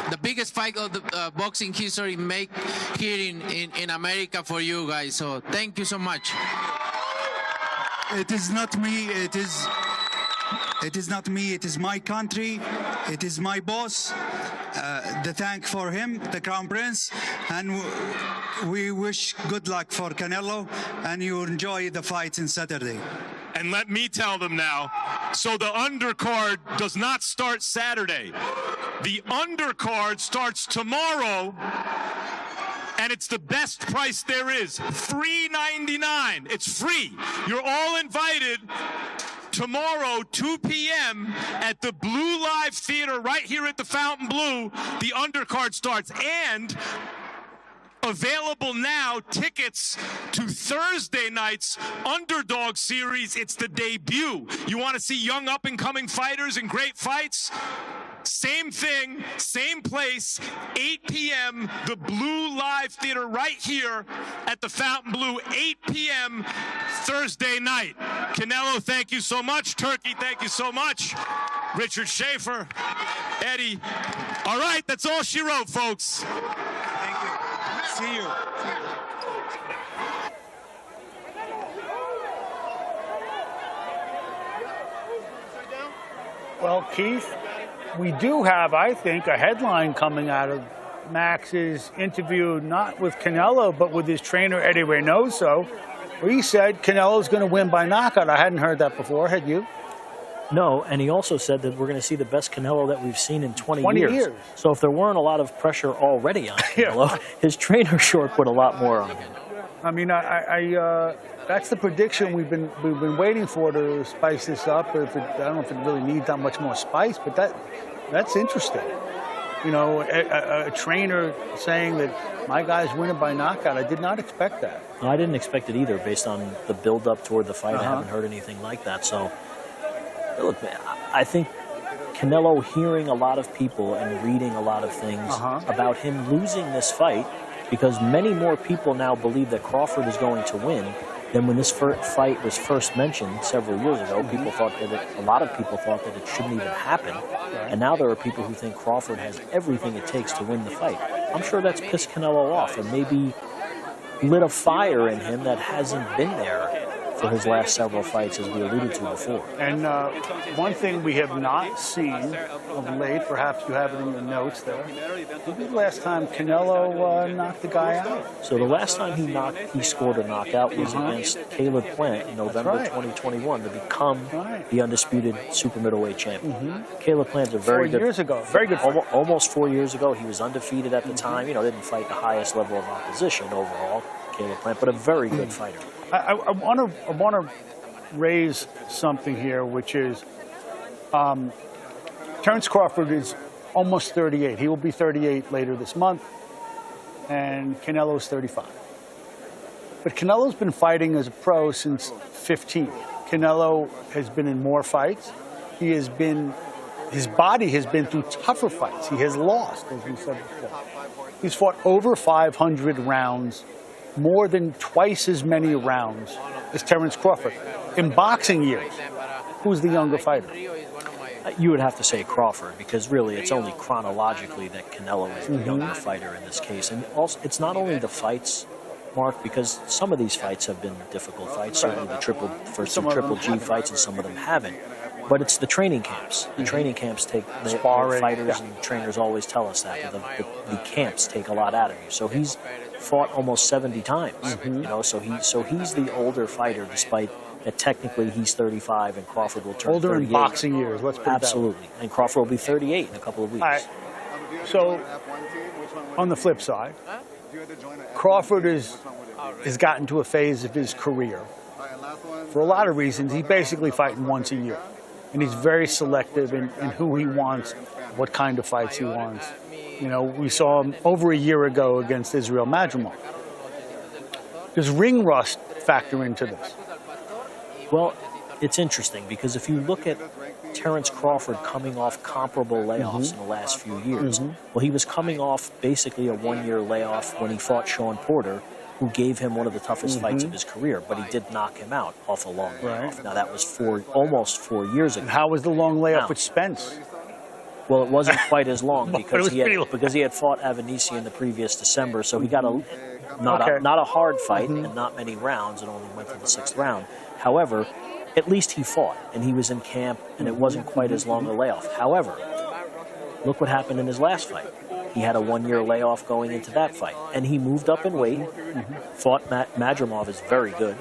the biggest fight of the boxing history make here in America for you guys. So thank you so much. It is not me. It is not me. It is my country. It is my boss. The thank for him, the Crown Prince, and we wish good luck for Canelo, and you enjoy the fight on Saturday. And let me tell them now, so the undercard does not start Saturday. The undercard starts tomorrow, and it's the best price there is, $3.99. It's free. You're all invited tomorrow, 2 p.m. at the Blue Live Theater right here at the Fountain Blue. The undercard starts. And available now, tickets to Thursday night's Underdog Series. It's the debut. You want to see young up-and-coming fighters and great fights? Same thing, same place, 8 p.m., the Blue Live Theater right here at the Fountain Blue, 8 p.m. Thursday night. Canelo, thank you so much. Turkey, thank you so much. Richard Schaefer, Eddie. All right, that's all she wrote, folks. Thank you. See you. Well, Keith, we do have, I think, a headline coming out of Max's interview, not with Canelo, but with his trainer, Eddie Reynoso, where he said Canelo's going to win by knockout. I hadn't heard that before. Had you? No, and he also said that we're going to see the best Canelo that we've seen in 20 years. So if there weren't a lot of pressure already on Canelo, his trainer sure put a lot more on him. I mean, that's the prediction we've been waiting for to spice this up. I don't know if it really needs that much more spice, but that's interesting. You know, a trainer saying that my guy's winning by knockout. I did not expect that. No, I didn't expect it either, based on the build-up toward the fight. I haven't heard anything like that. So, look, man, I think Canelo hearing a lot of people and reading a lot of things about him losing this fight, because many more people now believe that Crawford is going to win than when this fight was first mentioned several years ago. People thought that a lot of people thought that it shouldn't even happen, and now there are people who think Crawford has everything it takes to win the fight. I'm sure that's pissed Canelo off and maybe lit a fire in him that hasn't been there for his last several fights, as we alluded to before. And one thing we have not seen of late, perhaps you have it in the notes there, when was the last time Canelo knocked the guy out? So the last time he scored a knockout was against Caleb Plant in November 2021 to become the undisputed super middleweight champion. Caleb Plant's a very good 4 years ago, very good fight. Almost 4 years ago. He was undefeated at the time. You know, didn't fight the highest level of opposition overall, Caleb Plant, but a very good fighter. I want to raise something here, which is Terence Crawford is almost 38. He will be 38 later this month, and Canelo's 35. But Canelo's been fighting as a pro since 15. Canelo has been in more fights. His body has been through tougher fights. He has lost, as we said before. He's fought over 500 rounds, more than twice as many rounds as Terence Crawford. In boxing years, who's the younger fighter? You would have to say Crawford, because really it's only chronologically that Canelo is the younger fighter in this case. And also, it's not only the fights, Mark, because some of these fights have been difficult fights, certainly the Triple G fights, and some of them haven't. But it's the training camps. The training camps take, the fighters and trainers always tell us that, the camps take a lot out of you. So he's fought almost 70 times, you know, so he's the older fighter, despite that technically he's 35 and Crawford will turn older 38. In boxing years, let's put it Absolutely. that way. And Crawford will be 38 in a couple of weeks. All right. So, on the flip side, Crawford has gotten to a phase of his career. For a lot of reasons, he's basically fighting once a year. And he's very selective in who he wants, what kind of fights he wants. You know, we saw him over a year ago against Israel Madrimov. Does ring rust factor into this? Well, it's interesting, because if you look at Terence Crawford coming off comparable layoffs in the last few years, well, he was coming off basically a one-year layoff when he fought Sean Porter, who gave him one of the toughest fights of his career, but he did knock him out off a long layoff. Now, that was almost 4 years ago. And how was the long layoff with Spence? Well, it wasn't quite as long because he had fought Avanesi in the previous December, so he got not a hard fight and not many rounds, and only went to the 6th round. However, at least he fought, and he was in camp, and it wasn't quite as long a layoff. However, look what happened in his last fight. He had a one-year layoff going into that fight, and he moved up in weight, fought Madrimov is very good,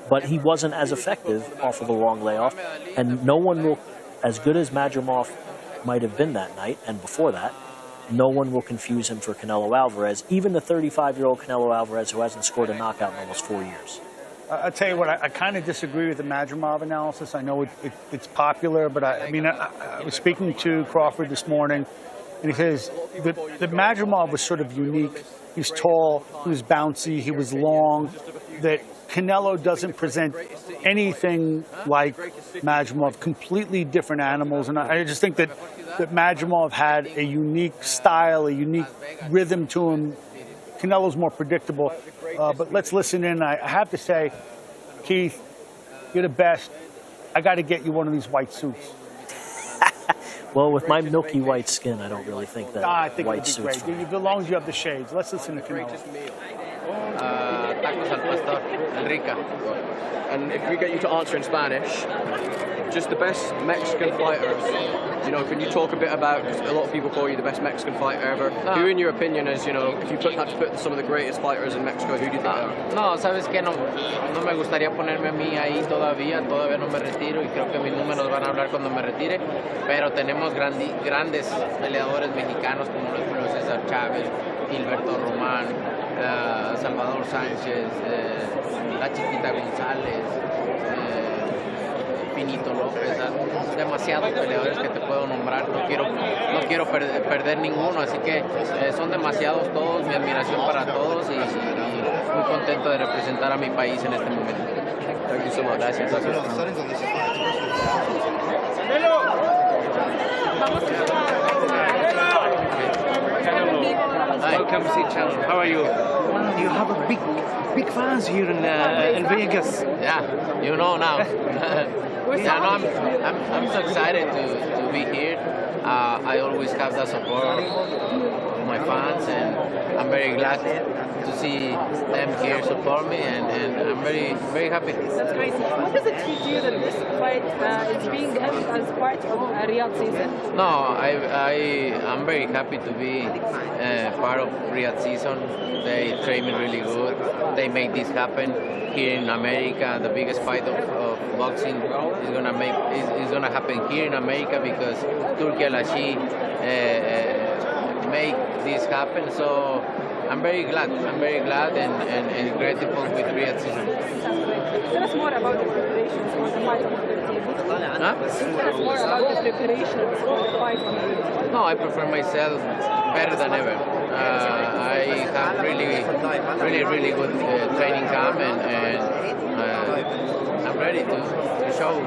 but he wasn't as effective off of a long layoff, and no one will, as good as Madrimov might have been that night and before that, no one will confuse him for Canelo Alvarez, even the 35-year-old Canelo Alvarez who hasn't scored a knockout in almost 4 years. I'll tell you what, I kind of disagree with the Madrimov analysis. I know it's popular, but I was speaking to Crawford this morning, and he says that Madrimov was sort of unique. He was tall, he was bouncy, he was long, that Canelo doesn't present anything like Madrimov, completely different animals. And I just think that Madrimov had a unique style, a unique rhythm to him. Canelo's more predictable. But let's listen in. I have to say, Keith, you're the best. I got to get you one of these white suits. Well, with my milky white skin, I don't really think that I think white it'd be suits great. As long as you have the shades. Let's listen to Canelo. Tacos al pastor, rica. And if we get you to answer in Spanish, just the best Mexican fighters. You know, can you talk a bit about, a lot of people call you the best Mexican fighter ever. Who, in your opinion, is, you know, if you had to put some of the greatest fighters in Mexico, who do you think they are? No, sabes que no me gustaría ponerme a mí ahí todavía no me retiro y creo que mis números van a hablar cuando me retire, pero tenemos grandes peleadores mexicanos como los César Chávez, Gilberto Román, Salvador Sánchez, la Chiquita González, Pinito López, demasiados peleadores que te puedo nombrar, no quiero perder ninguno, así que son demasiados todos, mi admiración para todos y muy contento de representar a mi país en este momento. Thank you so much. Gracias. Welcome to the channel. How are you? Well, you have a big fans here in Vegas. Yeah, you know now. Yeah, no, I'm so excited to be here. I always have that support of my fans, and I'm very glad to see them here support me, and I'm very happy. That's great. What does it feel to you that this fight is being held as part of Riyadh season? No, I'm very happy to be part of Riyadh season. They train me really good. They make this happen here in America. The biggest fight of boxing is gonna happen here in America because Turki Al-Ashi make this happen. So I'm very glad. And grateful with Riyadh season. Tell us more about the preparations for the fight on the 13th. Huh? Tell us more about the preparations for the fight on the 13th. No, I prepare myself better than ever. I have really good training camp, and I'm ready to show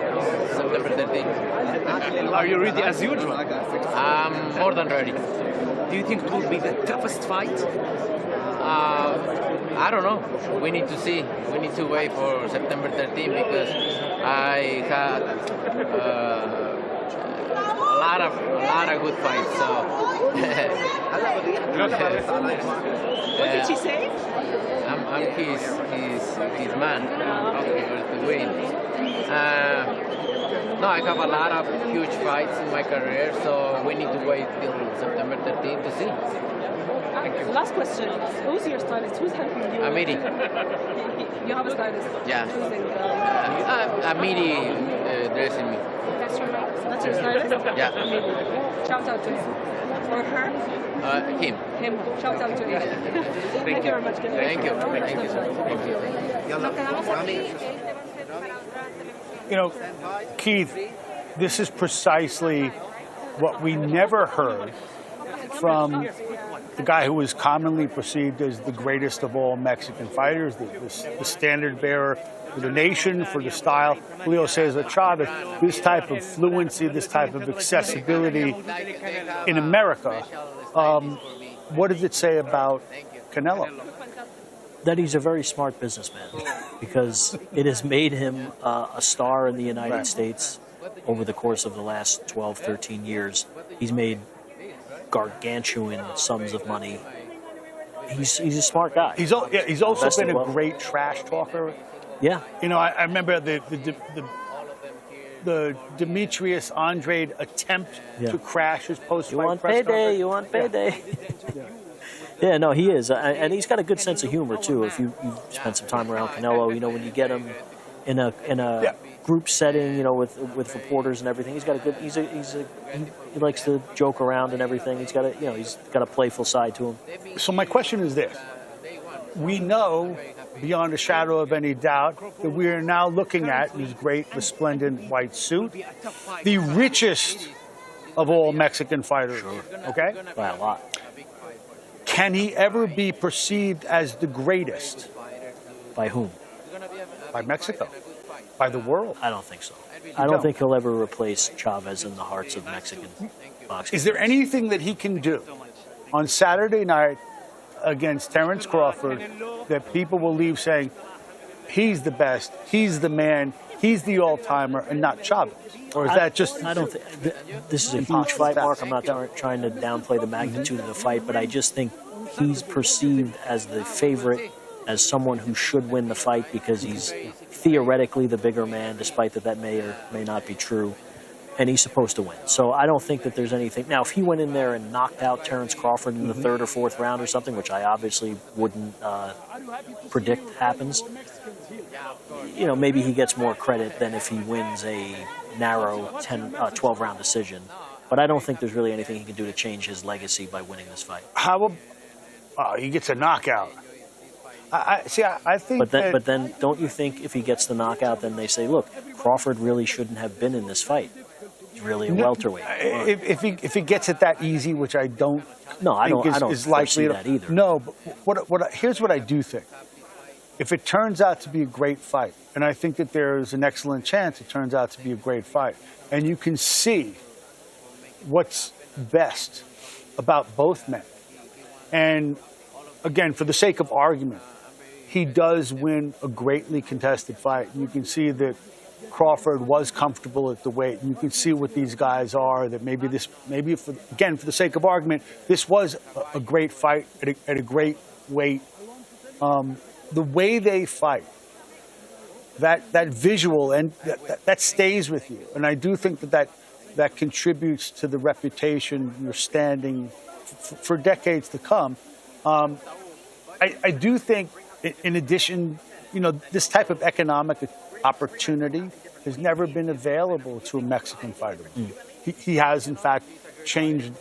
September 13th. Are you ready as usual? I'm more than ready. Do you think it will be the toughest fight? I don't know. We need to see. We need to wait for September 13th because I had a lot of good fights. So. What did she say? I'm his man. To win. No, I have a lot of huge fights in my career, so we need to wait till September 13th to see. Last question. Who's your stylist? Who's helping you? Amiri. You have a stylist? Yeah. Amiri dressing me. That's your stylist? Yeah. Amiri. Shout out to him. Or her? Him. Him. Shout out to him. Thank you very much. Thank you. You know, Keith, this is precisely what we never heard from the guy who was commonly perceived as the greatest of all Mexican fighters, the standard bearer for the nation, for the style. Julio Cesar Chavez, this type of fluency, this type of accessibility in America. What does it say about Canelo? That he's a very smart businessman because it has made him a star in the United States over the course of the last 12, 13 years. He's made gargantuan sums of money. He's a smart guy. He's also been a great trash talker. Yeah. You know, I remember the Demetrius Andrade attempt to crash his post-fight press conference. You want payday. Yeah, no, he is. And he's got a good sense of humor, too. If you've spent some time around Canelo, you know, when you get him in a group setting, you know, with reporters and everything, he's got a good, he likes to joke around and everything. He's got a playful side to him. So my question is this. We know, beyond a shadow of any doubt, that we are now looking at his great, resplendent white suit, the richest of all Mexican fighters, okay? By a lot. Can he ever be perceived as the greatest? By whom? By Mexico. By the world. I don't think so. I don't think he'll ever replace Chavez in the hearts of Mexican boxing. Is there anything that he can do on Saturday night against Terence Crawford that people will leave saying, he's the best, he's the man, he's the all-timer, and not Chavez? Or is that just... I don't think... This is a huge fight, Mark. I'm not trying to downplay the magnitude of the fight, but I just think he's perceived as the favorite, as someone who should win the fight because he's theoretically the bigger man, despite that may or may not be true, and he's supposed to win. So I don't think that there's anything... Now, if he went in there and knocked out Terence Crawford in the third or fourth round or something, which I obviously wouldn't predict happens, you know, maybe he gets more credit than if he wins a narrow 12-round decision. But I don't think there's really anything he can do to change his legacy by winning this fight. He gets a knockout. I think but then don't you think if he gets the knockout, then they say, look, Crawford really shouldn't have been in this fight. He's really a welterweight. If he gets it that easy, which I don't I don't is likely that either. No, but here's what I do think. If it turns out to be a great fight, and I think that there's an excellent chance it turns out to be a great fight, and you can see what's best about both men. And again, for the sake of argument, he does win a greatly contested fight. You can see that Crawford was comfortable at the weight. You can see what these guys are, that maybe for the sake of argument, this was a great fight at a great weight. The way they fight, that visual, and that stays with you. And I do think that contributes to the reputation you're standing for decades to come. I do think, in addition, you know, this type of economic opportunity has never been available to a Mexican fighter. He has, in fact, changed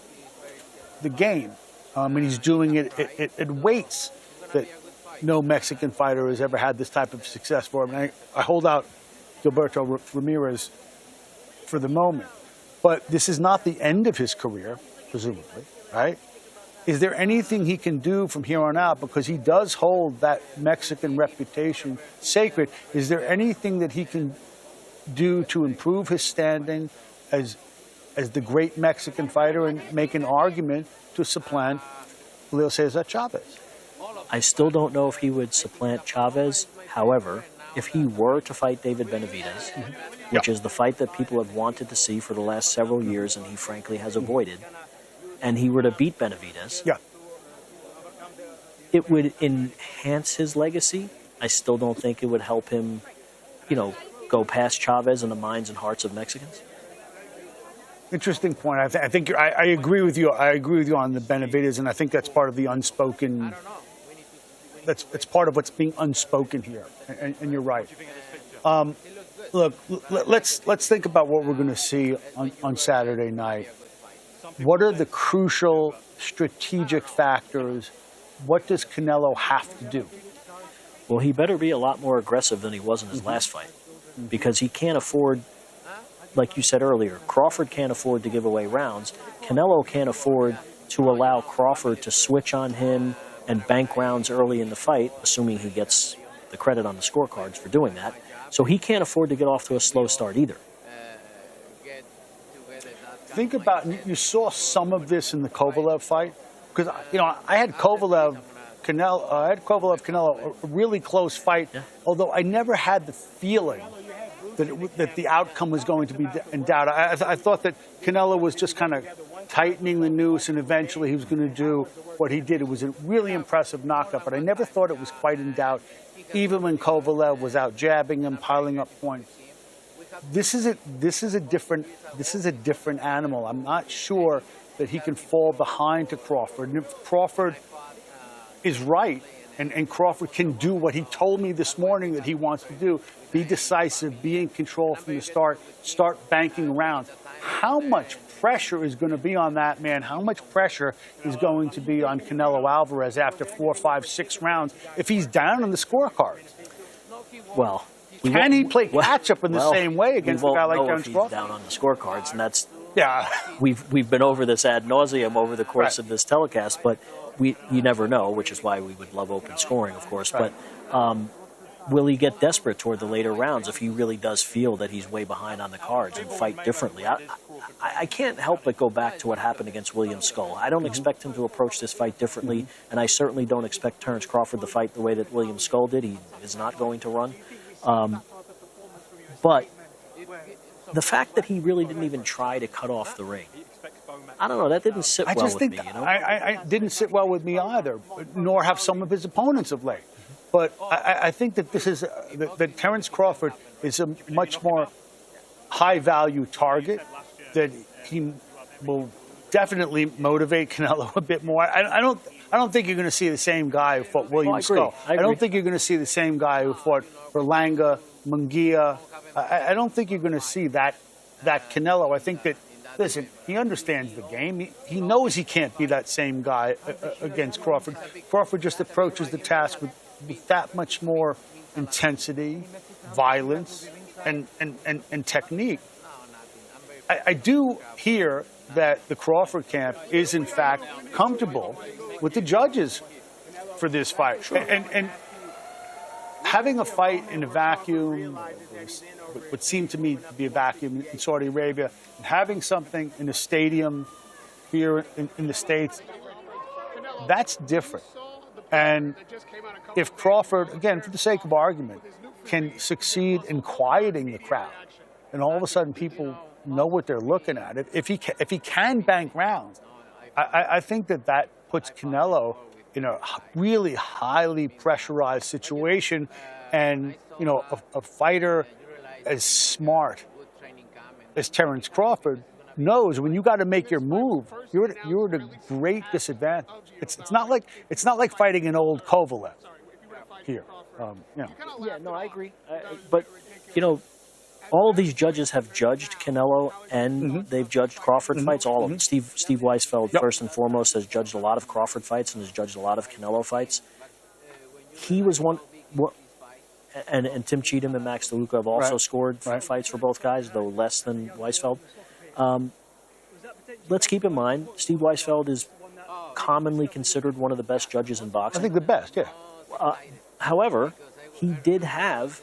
the game. And he's doing it at weights that no Mexican fighter has ever had this type of success for. I mean, I hold out Gilberto Ramirez for the moment. But this is not the end of his career, presumably, right? Is there anything he can do from here on out? Because he does hold that Mexican reputation sacred. Is there anything that he can do to improve his standing as the great Mexican fighter and make an argument to supplant Julio Cesar Chavez? I still don't know if he would supplant Chavez. However, if he were to fight David Benavidez, which is the fight that people have wanted to see for the last several years and he frankly has avoided, and he were to beat Benavidez, it would enhance his legacy. I still don't think it would help him, you know, go past Chavez in the minds and hearts of Mexicans. Interesting point. I think I agree with you. I agree with you on the Benavidez, and I think that's part of the unspoken. It's part of what's being unspoken here, and you're right. Look, let's think about what we're going to see on Saturday night. What are the crucial strategic factors? What does Canelo have to do? Well, he better be a lot more aggressive than he was in his last fight, because he can't afford, like you said earlier, Crawford can't afford to give away rounds. Canelo can't afford to allow Crawford to switch on him and bank rounds early in the fight, assuming he gets the credit on the scorecards for doing that. So he can't afford to get off to a slow start either. Think about, you saw some of this in the Kovalev fight, because, you know, I had Kovalev Canelo, a really close fight, although I never had the feeling that the outcome was going to be in doubt. I thought that Canelo was just kind of tightening the noose, and eventually he was going to do what he did. It was a really impressive knockout, but I never thought it was quite in doubt, even when Kovalev was out jabbing him, piling up points. This is a different animal. I'm not sure that he can fall behind to Crawford. And if Crawford is right, and Crawford can do what he told me this morning that he wants to do, be decisive, be in control from the start banking rounds. How much pressure is going to be on that man? How much pressure is going to be on Canelo Alvarez after 4, 5, 6 rounds if he's down on the scorecards? Well, can he play catch-up in the same way against a guy like Terence Crawford? Down on the scorecards, and that's we've been over this ad nauseum over the course of this telecast, but you never know, which is why we would love open scoring, of course. Right. But will he get desperate toward the later rounds if he really does feel that he's way behind on the cards and fight differently? I can't help but go back to what happened against William Skull. I don't expect him to approach this fight differently, and I certainly don't expect Terence Crawford to fight the way that William Skull did. He is not going to run. But the fact that he really didn't even try to cut off the ring, I don't know, that didn't sit well with me. You know? I didn't sit well with me either, nor have some of his opponents of late. But I think that this is that Terence Crawford is a much more high-value target, that he will definitely motivate Canelo a bit more. I don't think you're going to see the same guy who fought William Skull. I don't think you're going to see the same guy who fought Berlanga, Munguia. I don't think you're going to see that Canelo. I think that, listen, he understands the game. He knows he can't be that same guy against Crawford. Crawford just approaches the task with that much more intensity, violence, and technique. I do hear that the Crawford camp is, in fact, comfortable with the judges for this fight. Sure. And having a fight in a vacuum, what seemed to me to be a vacuum in Saudi Arabia, and having something in a stadium here in the States, that's different. And if Crawford, again, for the sake of argument, can succeed in quieting the crowd, and all of a sudden people know what they're looking at, if he can bank rounds, I think that puts Canelo in a really highly pressurized situation. And, you know, a fighter as smart as Terence Crawford knows when you got to make your move, you're at a great disadvantage. It's not like fighting an old Kovalev here. Yeah, no, I agree. But, you know, all of these judges have judged Canelo, and they've judged Crawford fights, all of them. Steve Weisfeld, first and foremost, has judged a lot of Crawford fights and has judged a lot of Canelo fights. He was one, and Tim Cheatham and Max DeLuca have also scored fights for both guys, though less than Weisfeld. Let's keep in mind, Steve Weisfeld is commonly considered one of the best judges in boxing. I think the best, yeah. However, he did have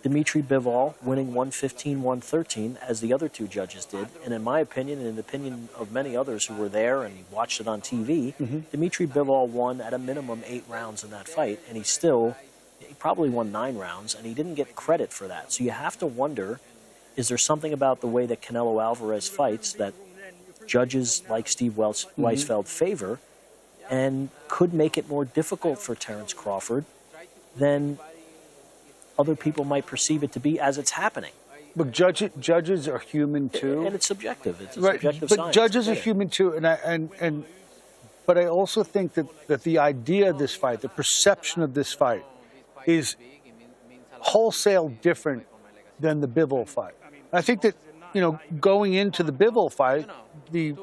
Dimitri Bivol winning 115-113, as the other two judges did. And in my opinion, and in the opinion of many others who were there and watched it on TV, Dimitri Bivol won at a minimum 8 rounds in that fight, and he probably won 9 rounds, and he didn't get credit for that. So you have to wonder, is there something about the way that Canelo Alvarez fights that judges like Steve Weisfeld favor and could make it more difficult for Terence Crawford than other people might perceive it to be as it's happening? But judges are human too, and it's subjective. It's a subjective but science. Judges are human too, but I also think that the idea of this fight, the perception of this fight, is wholesale different than the Bivol fight. I think that, you know, going into the Bivol fight, the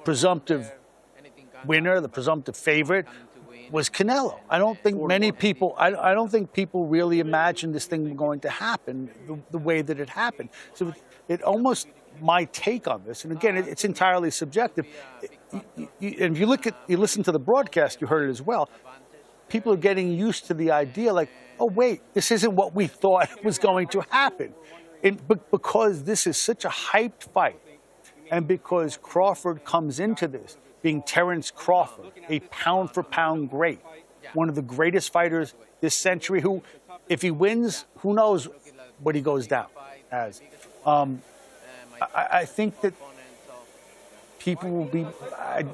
presumptive winner, the presumptive favorite, was Canelo. I don't think many people, I don't think people really imagined this thing going to happen the way that it happened. So it almost, my take on this, and again, it's entirely subjective. And if you listen to the broadcast, you heard it as well. People are getting used to the idea, like, oh wait, this isn't what we thought was going to happen. But because this is such a hyped fight, and because Crawford comes into this being Terence Crawford, a pound-for-pound great, one of the greatest fighters this century, who, if he wins, who knows what he goes down as. I think that people will be,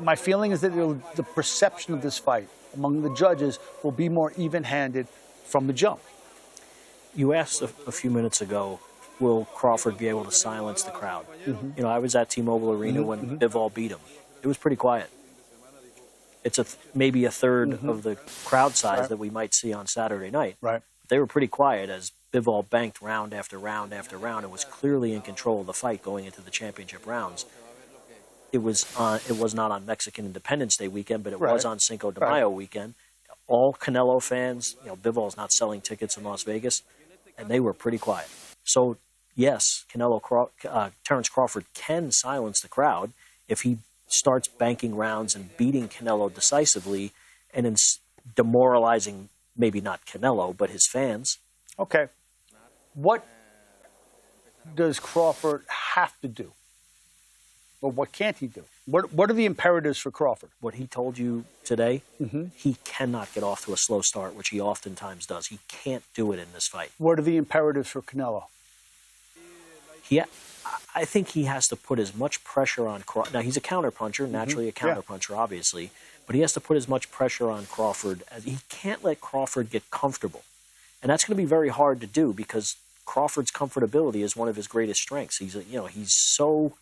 my feeling is that the perception of this fight among the judges will be more even-handed from the jump. You asked a few minutes ago, will Crawford be able to silence the crowd? You know, I was at T-Mobile Arena when Bivol beat him. It was pretty quiet. It's maybe a third of the crowd size that we might see on Saturday night. Right. But they were pretty quiet as Bivol banked round after round after round and was clearly in control of the fight going into the championship rounds. It was not on Mexican Independence Day weekend, but it was on Cinco de Mayo weekend. All Canelo fans, you know, Bivol's not selling tickets in Las Vegas, and they were pretty quiet. So, yes, Terence Crawford can silence the crowd if he starts banking rounds and beating Canelo decisively and demoralizing, maybe not Canelo, but his fans. Okay. What does Crawford have to do But what can't he do? What are the imperatives for Crawford? What he told you today, he cannot get off to a slow start, which he oftentimes does. He can't do it in this fight. What are the imperatives for Canelo? I think he has to put as much pressure on Crawford. Now, he's a counterpuncher, naturally a counterpuncher, obviously. But he has to put as much pressure on Crawford as he can't let Crawford get comfortable. And that's going to be very hard to do because Crawford's comfortability is one of his greatest strengths. He's so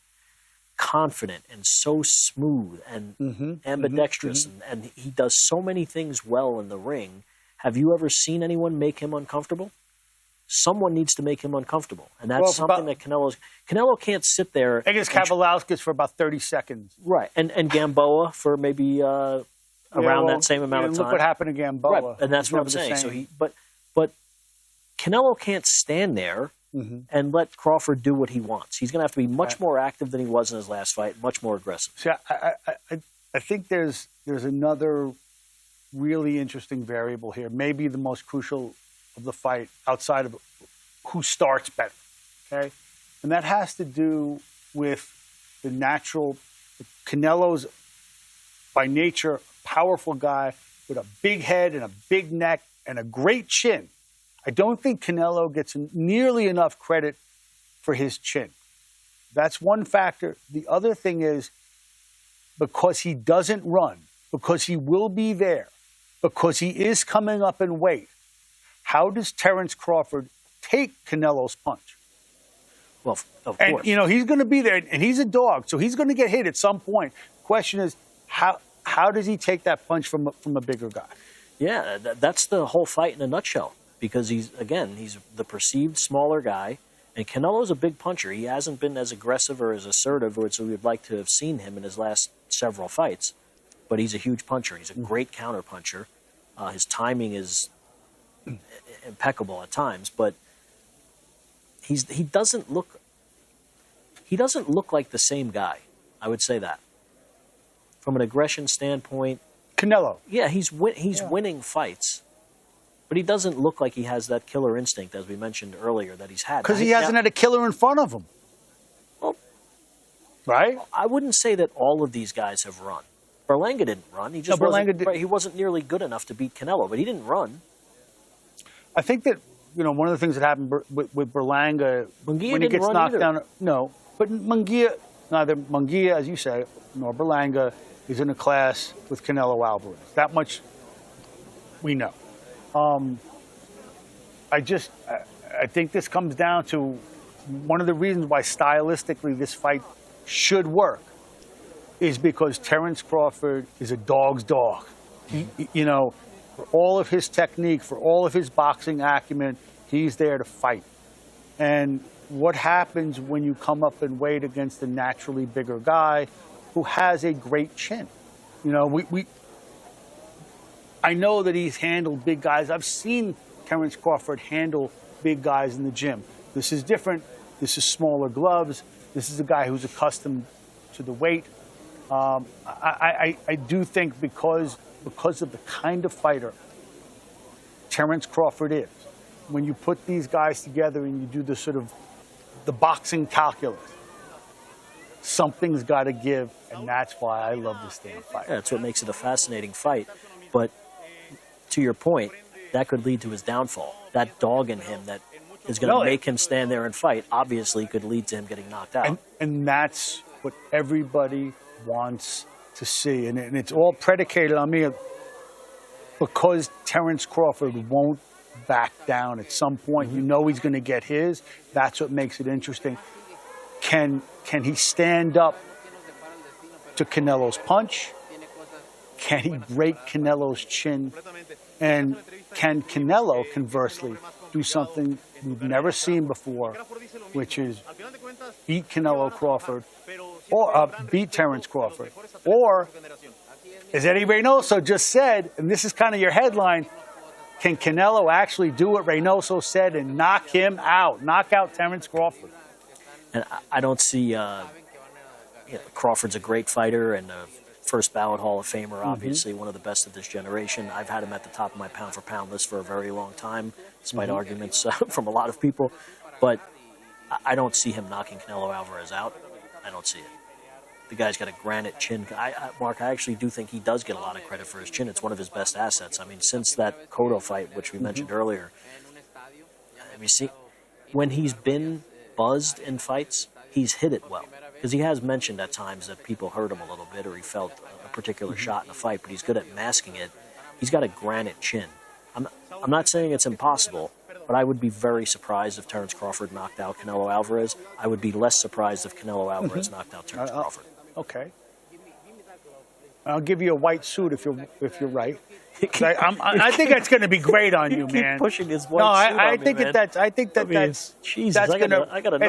confident and so smooth and ambidextrous, and he does so many things well in the ring. Have you ever seen anyone make him uncomfortable? Someone needs to make him uncomfortable, and that's something that Canelo can't sit there. I guess Kavalauskas for about 30 seconds. Right, and Gamboa for maybe around that same amount of time. Look what happened to Gamboa. Right, and that's what I'm saying. So but Canelo can't stand there and let Crawford do what he wants. He's going to have to be much more active than he was in his last fight, much more aggressive. See, I think there's another really interesting variable here, maybe the most crucial of the fight outside of who starts better, okay? And that has to do with the natural, Canelo's by nature, powerful guy with a big head and a big neck and a great chin. I don't think Canelo gets nearly enough credit for his chin. That's one factor. The other thing is because he doesn't run, because he will be there, because he is coming up in weight, how does Terence Crawford take Canelo's punch? Well, of and, course. you know, he's going to be there, and he's a dog, so he's going to get hit at some point. The question is, how does he take that punch from a bigger guy? Yeah, that's the whole fight in a nutshell. Because he's the perceived smaller guy, and Canelo's a big puncher. He hasn't been as aggressive or as assertive as we would like to have seen him in his last several fights, but he's a huge puncher. He's a great counter puncher. His timing is impeccable at times, but he doesn't look like the same guy. I would say that from an aggression standpoint. Canelo, yeah, he's winning fights. But he doesn't look like he has that killer instinct, as we mentioned earlier, that he's had. Because he hasn't had a killer in front of him. Well, right? I wouldn't say that all of these guys have run. Berlanga didn't run. He just he wasn't nearly good enough to beat Canelo, but he didn't run. I think that, you know, one of the things that happened with Berlanga, when he gets knocked down. No, but neither Munguia, as you say, nor Berlanga is in a class with Canelo Alvarez. That much we know. I think this comes down to one of the reasons why stylistically this fight should work is because Terence Crawford is a dog's dog. You know, for all of his technique, for all of his boxing acumen, he's there to fight. And what happens when you come up in weight against a naturally bigger guy who has a great chin? You know, I know that he's handled big guys. I've seen Terence Crawford handle big guys in the gym. This is different. This is smaller gloves. This is a guy who's accustomed to the weight. I do think because of the kind of fighter Terence Crawford is, when you put these guys together and you do the sort of the boxing calculus, something's got to give, and that's why I love this damn fight. Yeah, that's what makes it a fascinating fight. But to your point, that could lead to his downfall. That dog in him that is going to make him stand there and fight obviously could lead to him getting knocked out. And that's what everybody wants to see. And it's all predicated on me because Terence Crawford won't back down at some point. You know he's going to get his. That's what makes it interesting. Can he stand up to Canelo's punch? Can he break Canelo's chin? And can Canelo, conversely, do something we've never seen before, which is beat Canelo Crawford, or beat Terence Crawford? Or, as Eddie Reynoso just said, and this is kind of your headline, can Canelo actually do what Reynoso said and knock him out, knock out Terence Crawford? And I don't see Crawford's a great fighter and a first ballot Hall of Famer, obviously one of the best of this generation. I've had him at the top of my pound-for-pound list for a very long time, despite arguments from a lot of people. But I don't see him knocking Canelo Alvarez out. I don't see it. the guy's got a granite chin. Mark, I actually do think he does get a lot of credit for his chin. It's one of his best assets. I mean, since that Cotto fight, which we mentioned earlier, I mean, see, when he's been buzzed in fights, he's hit it well. Because he has mentioned at times that people hurt him a little bit or he felt a particular shot in a fight, but he's good at masking it. He's got a granite chin. I'm not saying it's impossible, but I would be very surprised if Terence Crawford knocked out Canelo Alvarez. I would be less surprised if Canelo Alvarez knocked out Terence Crawford. Okay. I'll give you a white suit if you're right. I think that's going to be great on you, man. Keep pushing his white suit I think that's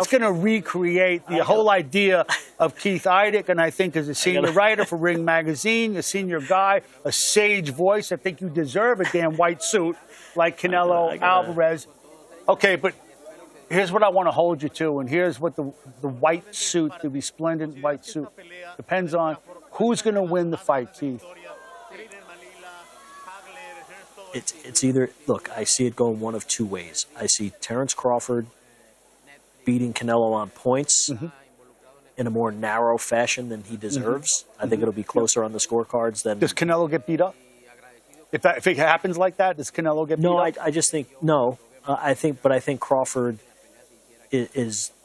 going to recreate the whole idea of Keith Idec, and I think as a senior writer for Ring Magazine, a senior guy, a sage voice, I think you deserve a damn white suit like Canelo Alvarez. Okay, but here's what I want to hold you to, and here's what the white suit, the resplendent white suit, depends on who's going to win the fight, Keith. It's either, look, I see it going one of two ways. I see Terence Crawford beating Canelo on points in a more narrow fashion than he deserves. I think it'll be closer on the scorecards than... Does Canelo get beat up? If it happens like that, does Canelo get beat up? No, I just think, no. I think Crawford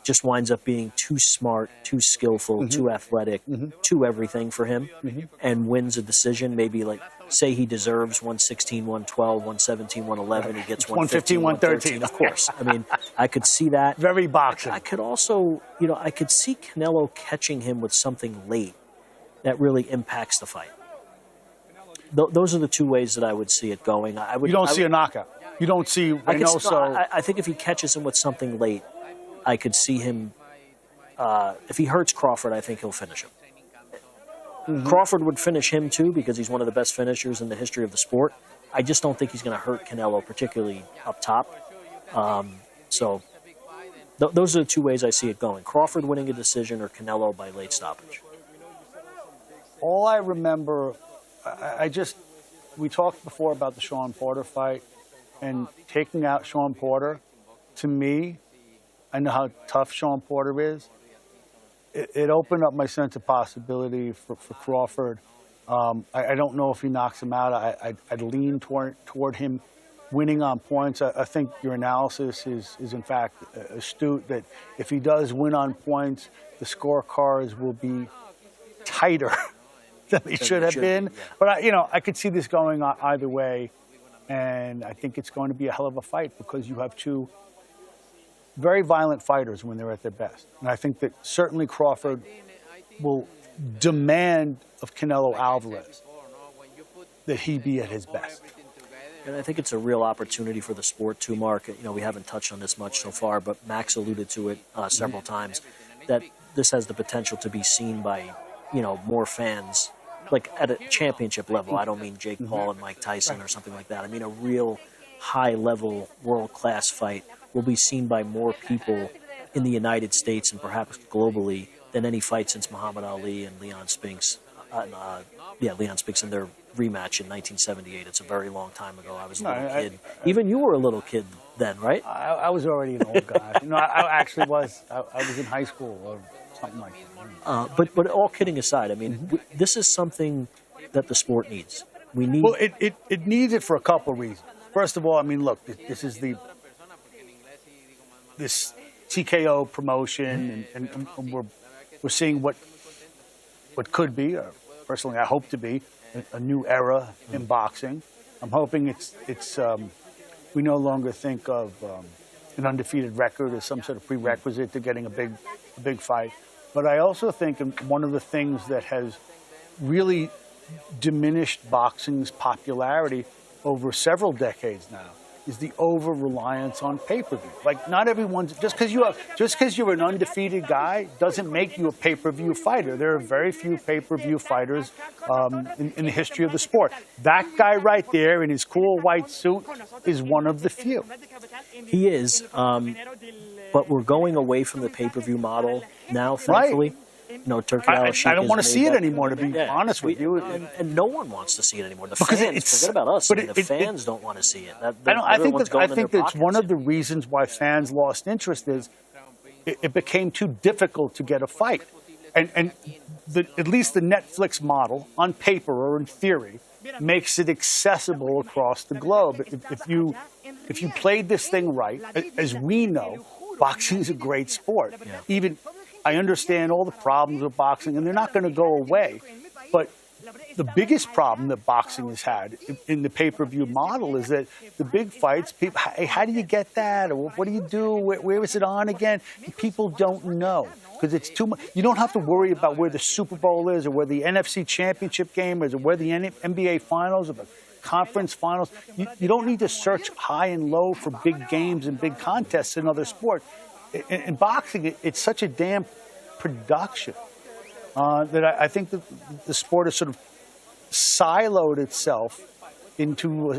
just winds up being too smart, too skillful, too athletic, too everything for him, and wins a decision. Maybe like, say he deserves 116, 112, 117, 111. He gets 115, 113. Of course. I mean, I could see that. Very boxing. I could also, I could see Canelo catching him with something late that really impacts the fight. Those are the two ways that I would see it going. You don't see a knockout. You don't see Reynoso. I think if he catches him with something late, I could see him. If he hurts Crawford, I think he'll finish him. Crawford would finish him too because he's one of the best finishers in the history of the sport. I just don't think he's going to hurt Canelo, particularly up top. So those are the two ways I see it going. Crawford winning a decision or Canelo by late stoppage. All I remember, we talked before about the Sean Porter fight, and taking out Sean Porter, to me, I know how tough Sean Porter is. It opened up my sense of possibility for Crawford. I don't know if he knocks him out. I'd lean toward him winning on points. I think your analysis is in fact astute, that if he does win on points, the scorecards will be tighter than they should have been. Yeah. But I could see this going either way, and I think it's going to be a hell of a fight because you have two very violent fighters when they're at their best. And I think that certainly Crawford will demand of Canelo Alvarez that he be at his best. And I think it's a real opportunity for the sport too, Mark. We haven't touched on this much so far, but Max alluded to it several times, that this has the potential to be seen by, more fans, like at a championship level. I don't mean Jake Paul and Mike Tyson or something like that. I mean a real high-level, world-class fight will be seen by more people in the United States and perhaps globally than any fight since Muhammad Ali and Leon Spinks. Leon Spinks in their rematch in 1978. It's a very long time ago. I was a little kid. Even you were a little kid then, right? I was already an old guy. I actually was. I was in high school or something like that. But all kidding aside, I mean, this is something that the sport needs. We need. Well, it needs it for a couple of reasons. First of all, I mean, look, this is this TKO promotion, and we're seeing what could be, or personally I hope to be, a new era in boxing. I'm hoping it's we no longer think of an undefeated record as some sort of prerequisite to getting a big fight. But I also think one of the things that has really diminished boxing's popularity over several decades now is the over-reliance on pay-per-view. Like, not everyone's, just because you're an undefeated guy doesn't make you a pay-per-view fighter. There are very few pay-per-view fighters in the history of the sport. That guy right there in his cool white suit is one of the few. He is, but we're going away from the pay-per-view model now, thankfully. Right. Turkey Al-Sheikh I don't want to see it anymore, to be honest with you. And no one wants to see it anymore. The fans, forget about us. The fans don't want to see it. I think that's one of the reasons why fans lost interest is it became too difficult to get a fight. And at least the Netflix model, on paper or in theory, makes it accessible across the globe. If you played this thing right, as we know, boxing is a great sport. Even I understand all the problems with boxing, and they're not going to go away. But the biggest problem that boxing has had in the pay-per-view model is that the big fights, people, hey, how do you get that? Or what do you do? Where is it on again? People don't know because it's too much. You don't have to worry about where the Super Bowl is or where the NFC Championship game is or where the NBA Finals or the conference finals. You don't need to search high and low for big games and big contests in other sports. In boxing, it's such a damn production that I think that the sport has sort of siloed itself into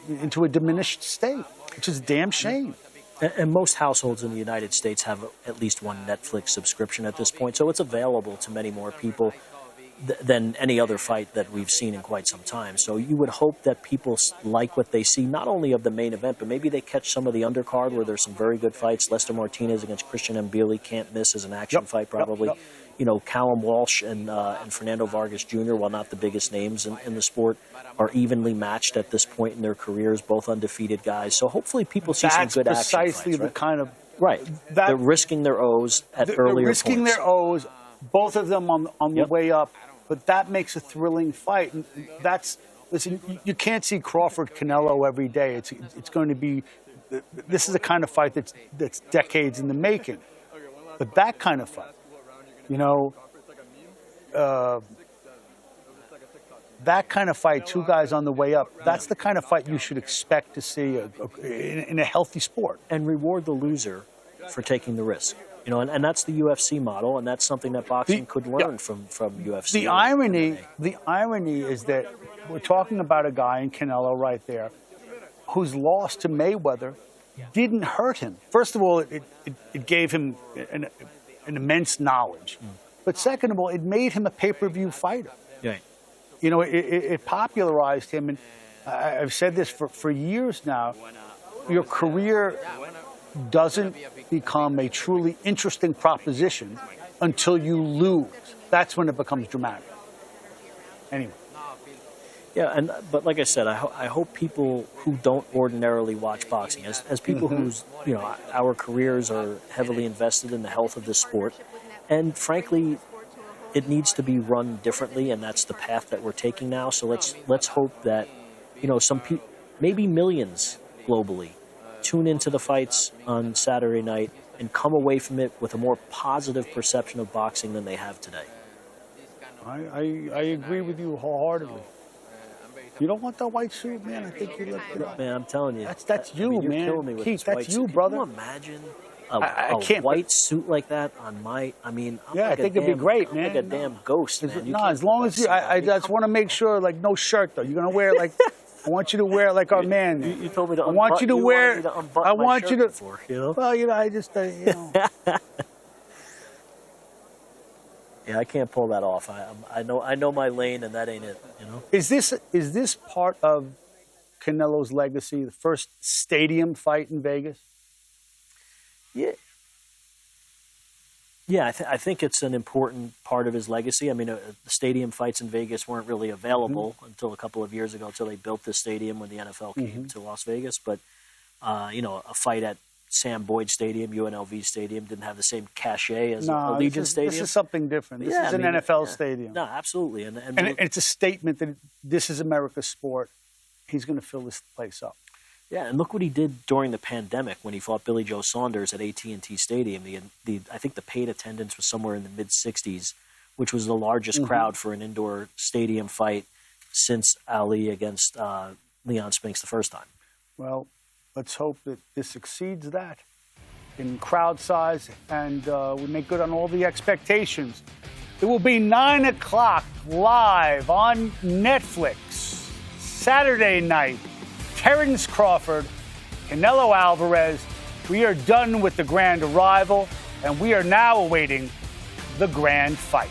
into a diminished state, which is a damn shame. And most households in the United States have at least one Netflix subscription at this point, so it's available to many more people than any other fight that we've seen in quite some time. So you would hope that people like what they see, not only of the main event, but maybe they catch some of the undercard where there's some very good fights. Lester Martinez against Christian Mbili can't miss as an action fight, probably. You know, Callum Walsh and Fernando Vargas Jr., while not the biggest names in the sport, are evenly matched at this point in their careers, both undefeated guys. So hopefully people see some good action fights. That's precisely the kind of... Right. They're risking their O's at earlier points. They're risking their O's, both of them on the way up. But that makes a thrilling fight. And listen, you can't see Crawford-Canelo every day. It's going to be, this is a kind of fight that's decades in the making. But that kind of fight, you know, that kind of fight, two guys on the way up, that's the kind of fight you should expect to see in a healthy sport. And reward the loser for taking the risk. You know, and that's the UFC model, and that's something that boxing could learn from UFC. The irony is that we're talking about a guy in Canelo right there whose loss to Mayweather didn't hurt him. First of all, it gave him an immense knowledge. But second of all, it made him a pay-per-view fighter. Right. You know, it popularized him. And I've said this for years now. Your career doesn't become a truly interesting proposition until you lose. That's when it becomes dramatic. Anyway. Yeah, but like I said, I hope people who don't ordinarily watch boxing, as people whose, you know, our careers are heavily invested in the health of this sport, and frankly, it needs to be run differently, and that's the path that we're taking now. So let's hope that, you know, some people, maybe millions globally, tune into the fights on Saturday night and come away from it with a more positive perception of boxing than they have today. I agree with you wholeheartedly. You don't want that white suit, man? I think you look good. Man, I'm telling you. That's you, you're man. Killing me with Keith, this that's white you, suit. brother. Can you imagine a white suit like that on my... I mean, I'm I think it'd be great, man. I'm like a damn ghost, man. No, as long as you... I just want to make sure, like, no shirt, though. You're going to wear, like... I want you to wear it like our man. You told me to I want you to wear... I want you to... Before, you know? Well, you know, I just, you know... Yeah, I can't pull that off. I know my lane, and that ain't it. You know. Is this part of Canelo's legacy? The first stadium fight in Vegas. Yeah. Yeah, I think it's an important part of his legacy. I mean, the stadium fights in Vegas weren't really available until a couple of years ago, until they built this stadium when the NFL came to Las Vegas. But you know, a fight at Sam Boyd Stadium, UNLV Stadium, didn't have the same cachet as Allegiant Stadium. This is something different. This is an NFL stadium. No, absolutely. And it's a statement that this is America's sport. He's going to fill this place up. Yeah, and look what he did during the pandemic when he fought Billy Joe Saunders at AT&T Stadium. I think the paid attendance was somewhere in the mid-60s, which was the largest crowd for an indoor stadium fight since Ali against Leon Spinks the first time. Well, let's hope that this exceeds that in crowd size, and we make good on all the expectations. It will be 9 o'clock live on Netflix, Saturday night. Terence Crawford, Canelo Alvarez. We are done with the grand arrival, and we are now awaiting the grand fight.